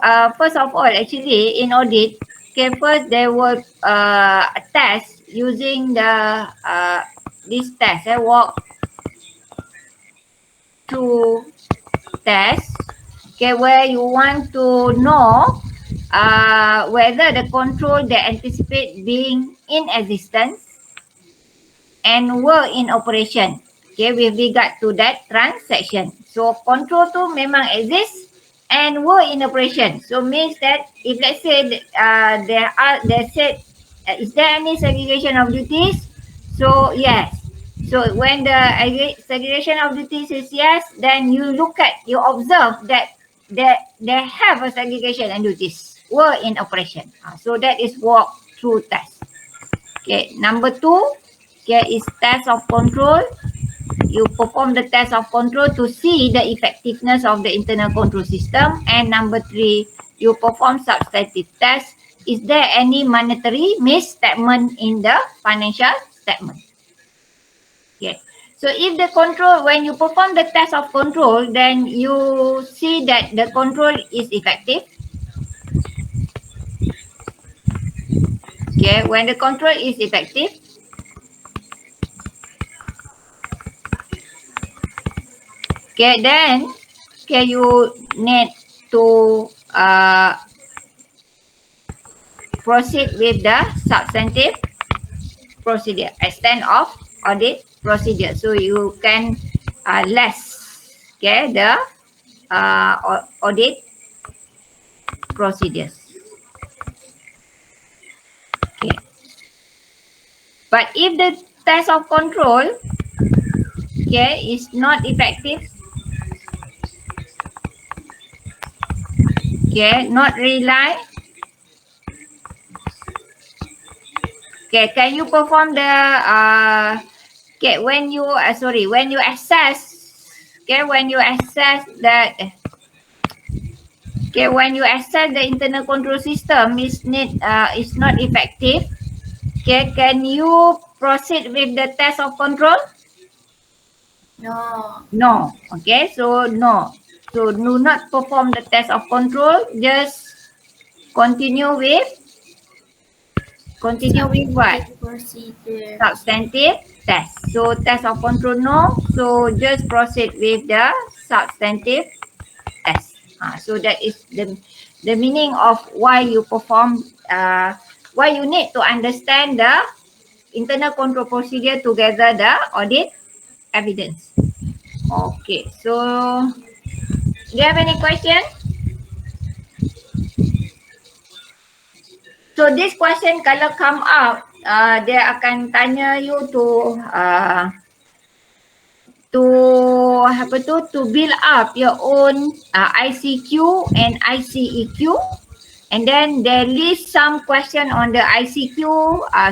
actually in audit, okay, first they will test using the this test, walk through test, okay, where you want to know whether the control that anticipate being in existence and were in operation. Okay, with regard to that transaction. So control tu memang exist and were in operation. So means that if let's say they said is there any segregation of duties? So yes. So when the segregation of duties is yes, then you observe that they have a segregation and duties were in operation. So that is walk through test. Okay, number 2, here is test of control. You perform the test of control to see the effectiveness of the internal control system. And number 3, you perform substantive test. Is there any monetary misstatement in the financial statement? Okay. So if the control, when you perform the test of control, then you see that the control is effective. Okay, when the control is effective, okay, then you need to proceed with the substantive procedure, extent of audit procedure. So you can less the audit procedures. Okay. But if the test of control is not effective, not rely. Okay, can you perform the when you when you assess that when you assess the internal control system is not effective, can you proceed with the test of control? No. No. Okay, so no. So do not perform the test of control, just continue with what? Procedure. Substantive test. So test of control no, so just proceed with the substantive test. So that is the meaning of why you perform why you need to understand the internal control procedure together the audit evidence. Okay, so do you have any question? So this question kalau come out, dia akan tanya you to build up your own ICQ and ICEQ, and then they list some question on the ICQ.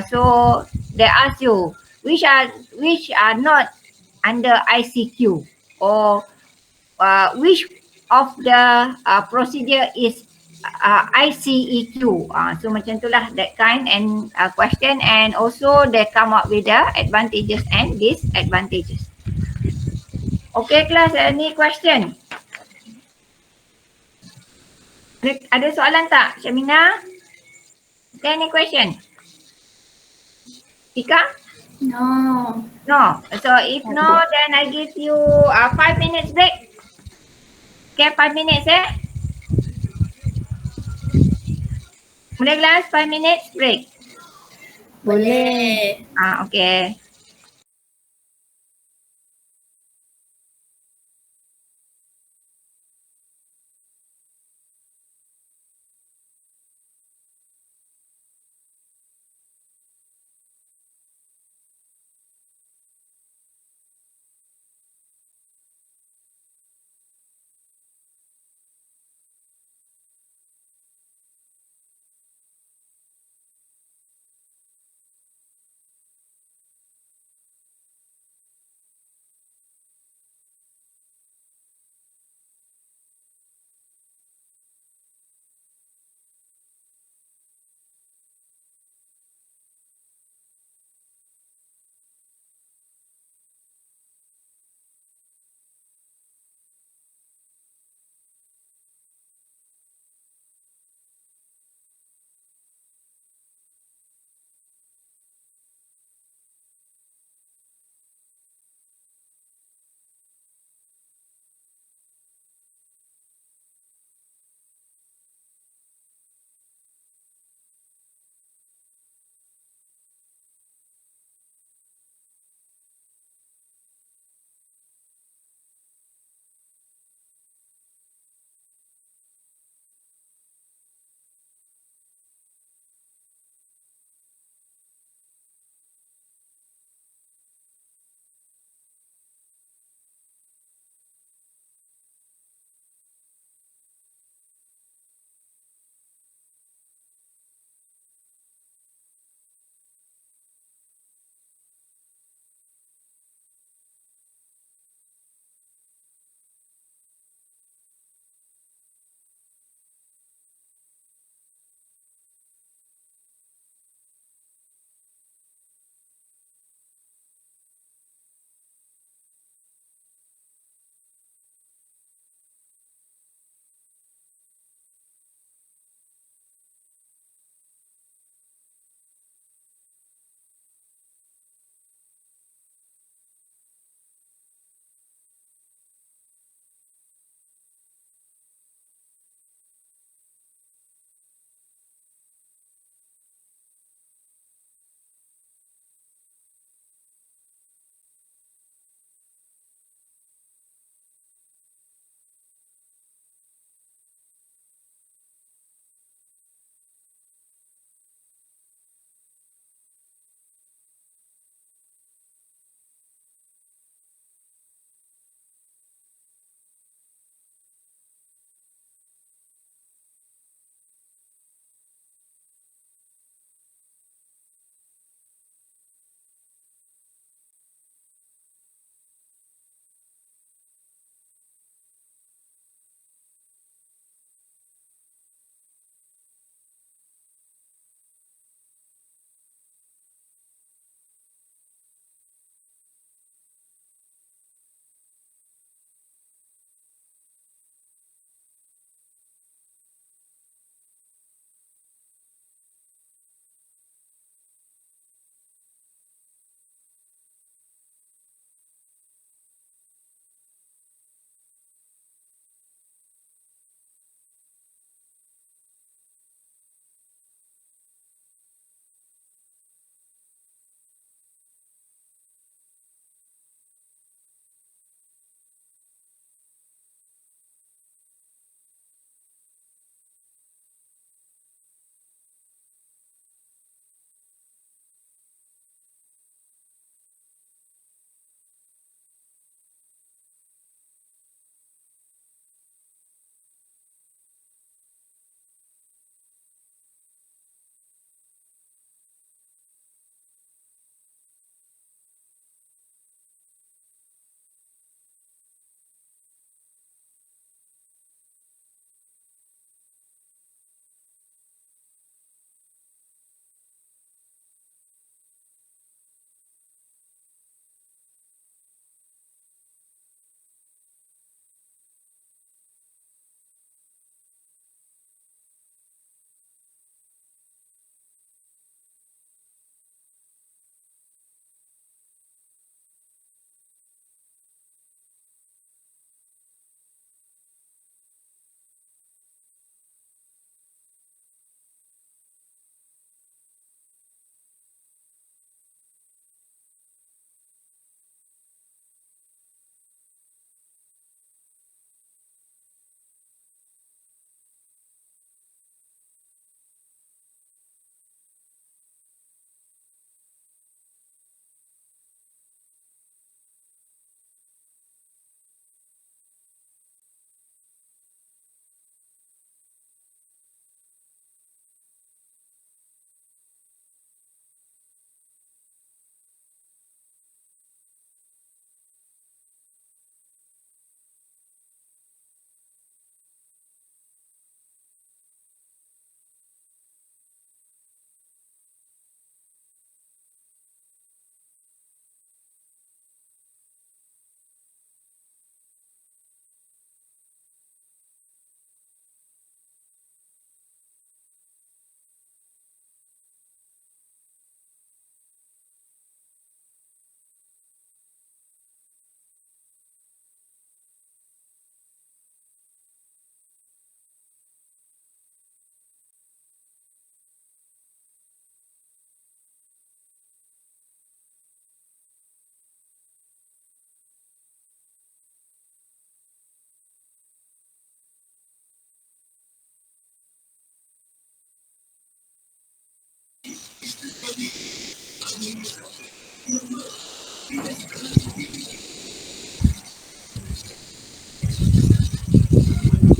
So they ask you which are not under ICQ, or which of the procedure is ICEQ. So macam itulah that kind and question, and also they come up with the advantages and disadvantages. Okay class, any question? Ada soalan tak, Syamina? Is there any question? Ika? No. No. So if no, then I give you 5 minutes break. Okay, 5 minutes Boleh class, 5 minutes break. Boleh. Okay.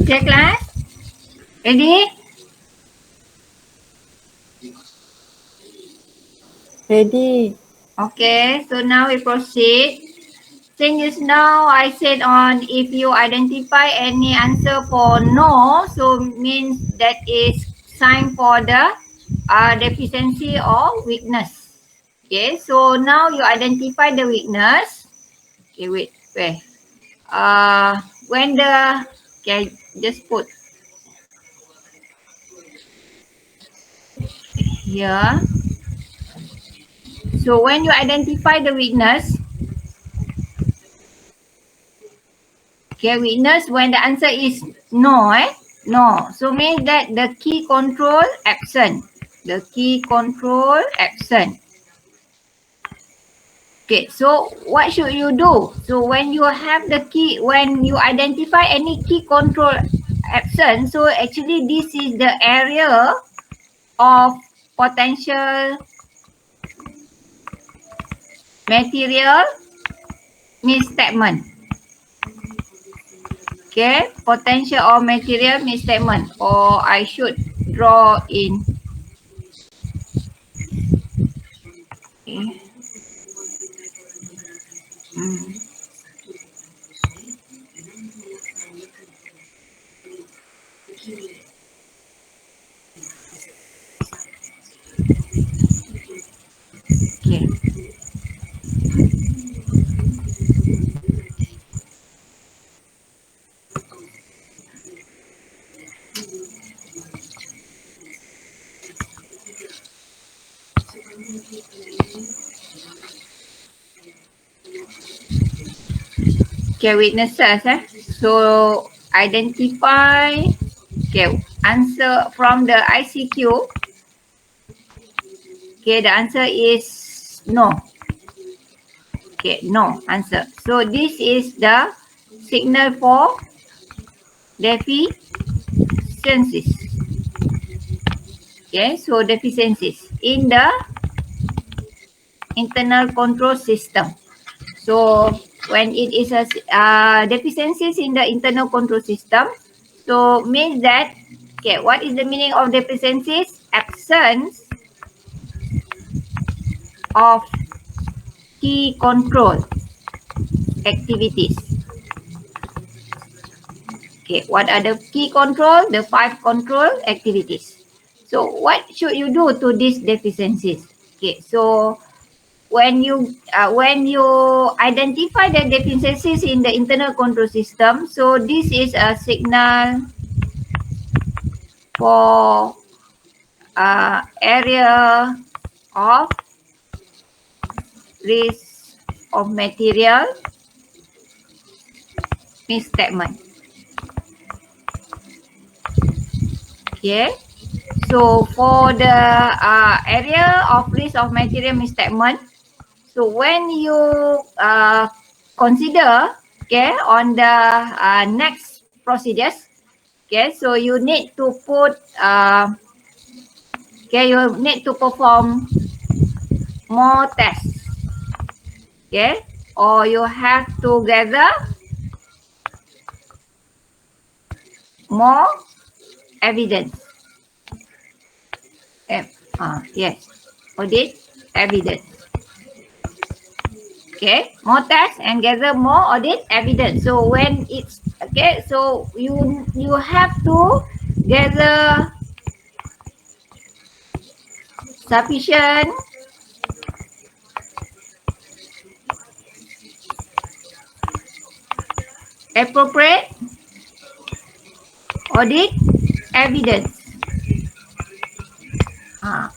Okay, class? Ready? Ready. Okay, so now we proceed. Since just now I said on if you identify any answer for no, so means that is sign for the deficiency or weakness. Okay, so now you identify the weakness. Okay, wait, where? When the, okay, just put here. So when you identify the weakness, okay, weakness when the answer is no, no. So means that the key control absent. The key control absent. Okay, so what should you do? So when you have the key, when you identify any key control absent, so actually this is the area of potential material misstatement. Okay, potential or material misstatement, or I should draw in. Okay. Okay. Okay, witnesses. So identify. Okay, answer from the ICQ. Okay, the answer is no. Okay, no answer. So this is the signal for deficiencies. Okay, so deficiencies in the internal control system. So when it is a deficiencies in the internal control system, so means that, okay, what is the meaning of deficiencies? Absence of key control activities. Okay, what are the key control? The 5 control activities. So what should you do to these deficiencies? Okay, so when you identify the deficiencies in the internal control system, so this is a signal for area of risk of material misstatement. Okay, so for the area of risk of material misstatement, so when you consider, okay, on the next procedures, okay, so you need to put okay, you need to perform more tests, okay, or you have to gather more evidence. Yes, audit evidence. Okay, more tests and gather more audit evidence. So when it's okay, so you have to gather sufficient appropriate audit evidence.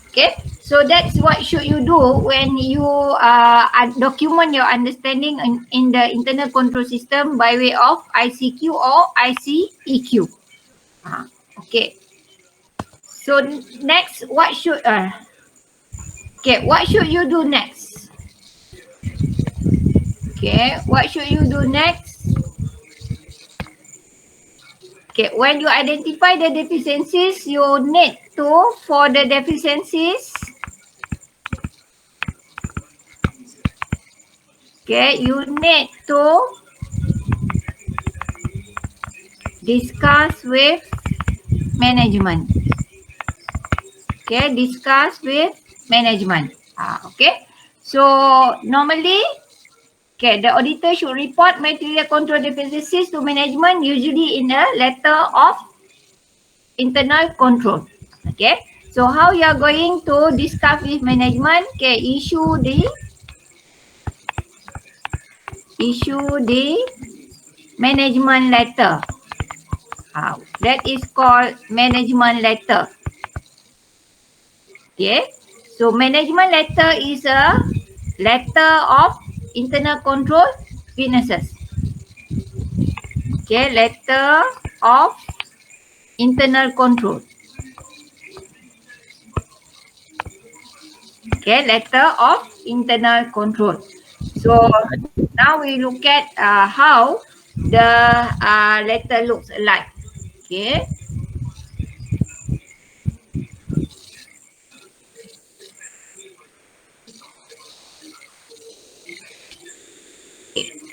Okay, so that's what should you do when you document your understanding in the internal control system by way of ICQ or ICEQ. Okay, so next what should what should you do next? Okay, what should you do next? Okay, when you identify the deficiencies, you need to, for the deficiencies, Okay, you need to discuss with management. Okay, discuss with management. Okay, so normally, okay, the auditor should report material control deficiencies to management, usually in a letter of internal control. Okay, so how you are going to discuss with management? Okay, issue the management letter. That is called management letter. Okay, so management letter is a letter of internal control weaknesses. Okay, letter of internal control. Okay, letter of internal control. So now we look at how the letter looks like. Okay.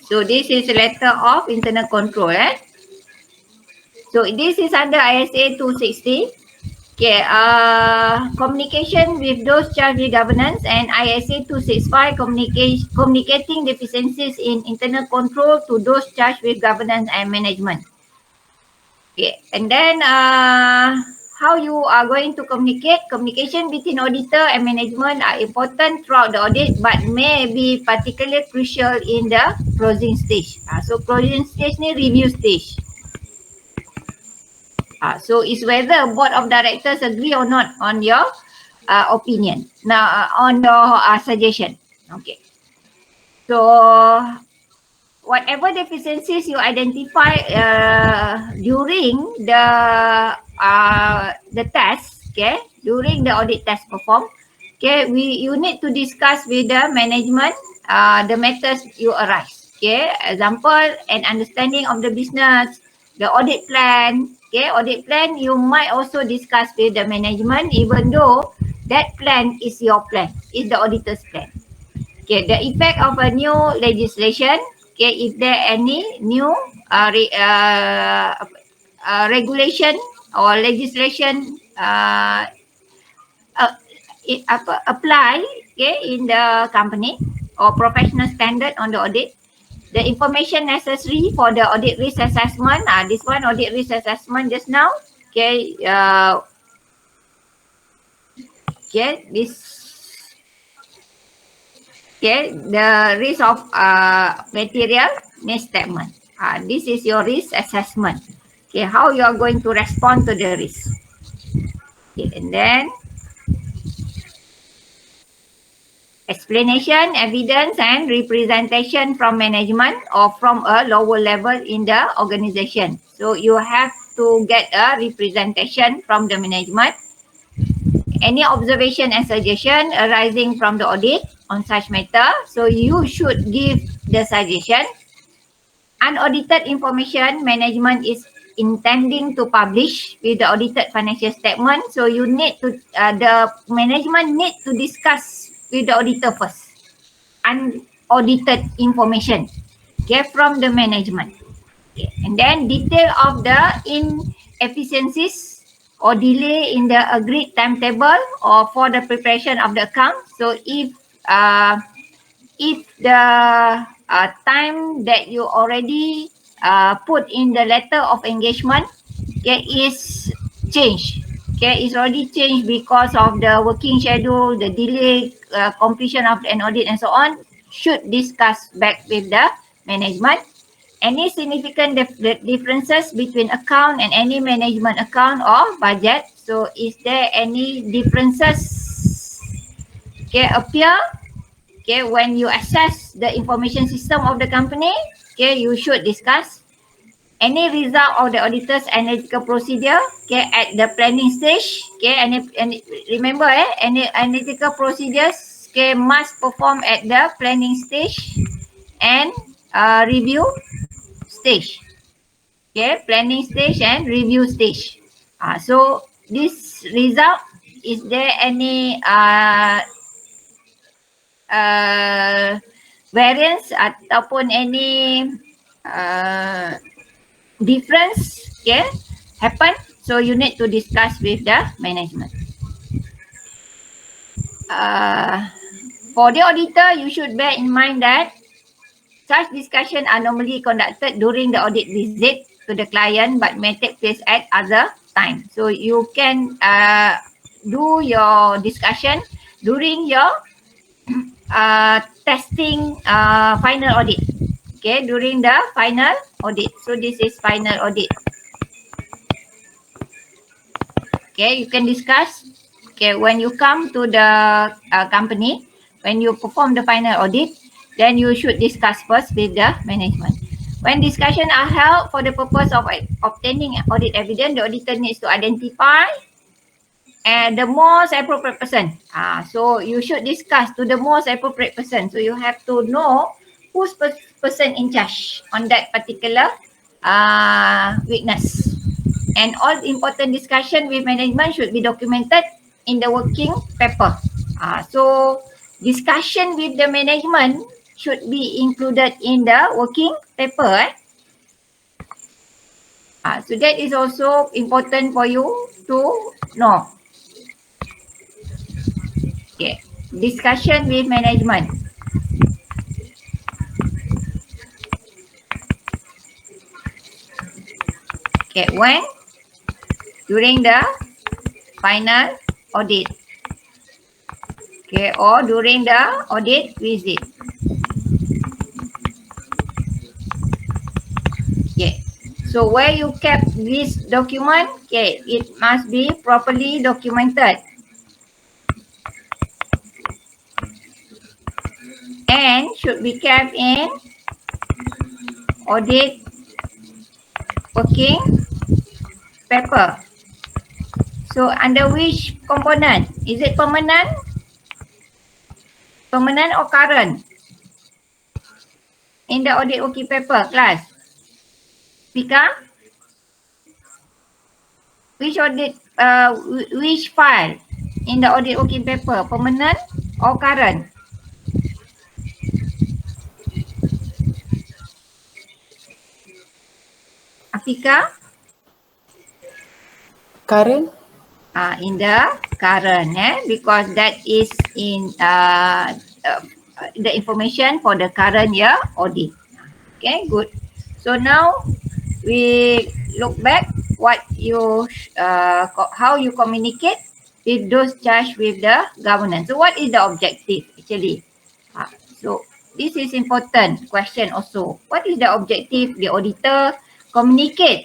So this is a letter of internal control. So this is under ISA 260. Okay, communication with those charged with governance, and ISA 265 communicating deficiencies in internal control to those charged with governance and management. Okay, and then how you are going to communicate? Communication between auditor and management are important throughout the audit, but may be particularly crucial in the closing stage. So closing stage ni review stage. So it's whether board of directors agree or not on your opinion. Now on your suggestion. Okay. So whatever deficiencies you identify during the test, okay, during the audit test performed, okay, you need to discuss with the management the matters you arise. Okay, example, an understanding of the business, the audit plan. Okay, audit plan you might also discuss with the management, even though that plan is your plan, is the auditor's plan. Okay, the effect of a new legislation. Okay, if there any new regulation or legislation apply, okay, in the company or professional standard on the audit, the information necessary for the audit risk assessment. This one audit risk assessment just now. Okay, okay, this. Okay, the risk of material misstatement. This is your risk assessment. Okay, how you are going to respond to the risk. Okay, and then explanation, evidence, and representation from management or from a lower level in the organization. So you have to get a representation from the management. Any observation and suggestion arising from the audit on such matter. So you should give the suggestion. Unaudited information management is intending to publish with the audited financial statement. So you need to, the management need to discuss with the auditor first. Unaudited information, okay, from the management. Okay. And then detail of the inefficiencies or delay in the agreed timetable or for the preparation of the account. So if the time that you already put in the letter of engagement, okay, is changed. Okay, it's already changed because of the working schedule, the delay, completion of an audit and so on, should discuss back with the management. Any significant differences between account and any management account or budget. So is there any differences, okay, appear, okay, when you assess the information system of the company, okay, you should discuss. Any result of the auditor's analytical procedure, okay, at the planning stage, okay, and remember, any analytical procedures, okay, must perform at the planning stage and review stage. Okay, planning stage and review stage. So this result, is there any variance ataupun any difference, okay, happen, so you need to discuss with the management. For the auditor, you should bear in mind that such discussions are normally conducted during the audit visit to the client but may take place at other time. So you can do your discussion during your testing final audit. Okay, during the final audit. So this is final audit. Okay, you can discuss. Okay, when you come to the company, when you perform the final audit, then you should discuss first with the management. When discussions are held for the purpose of obtaining audit evidence, the auditor needs to identify the most appropriate person. So you should discuss to the most appropriate person. So you have to know who's person in charge on that particular witness. And all important discussion with management should be documented in the working paper. So discussion with the management should be included in the working paper. So that is also important for you to know. Okay, discussion with management. Okay, when? During the final audit. Okay, or during the audit visit. Okay, so where you kept this document, okay, it must be properly documented. And should be kept in audit working paper. So under which component? Is it permanent? Permanent or current? In the audit working paper, class. Pika? Which audit, which file in the audit working paper? Permanent or current? Afika? Current? In the current, because that is in the information for the current year audit. Okay, good. So now we look back what you how you communicate with those charged with the governance. So what is the objective actually? So this is important question also. What is the objective the auditor communicate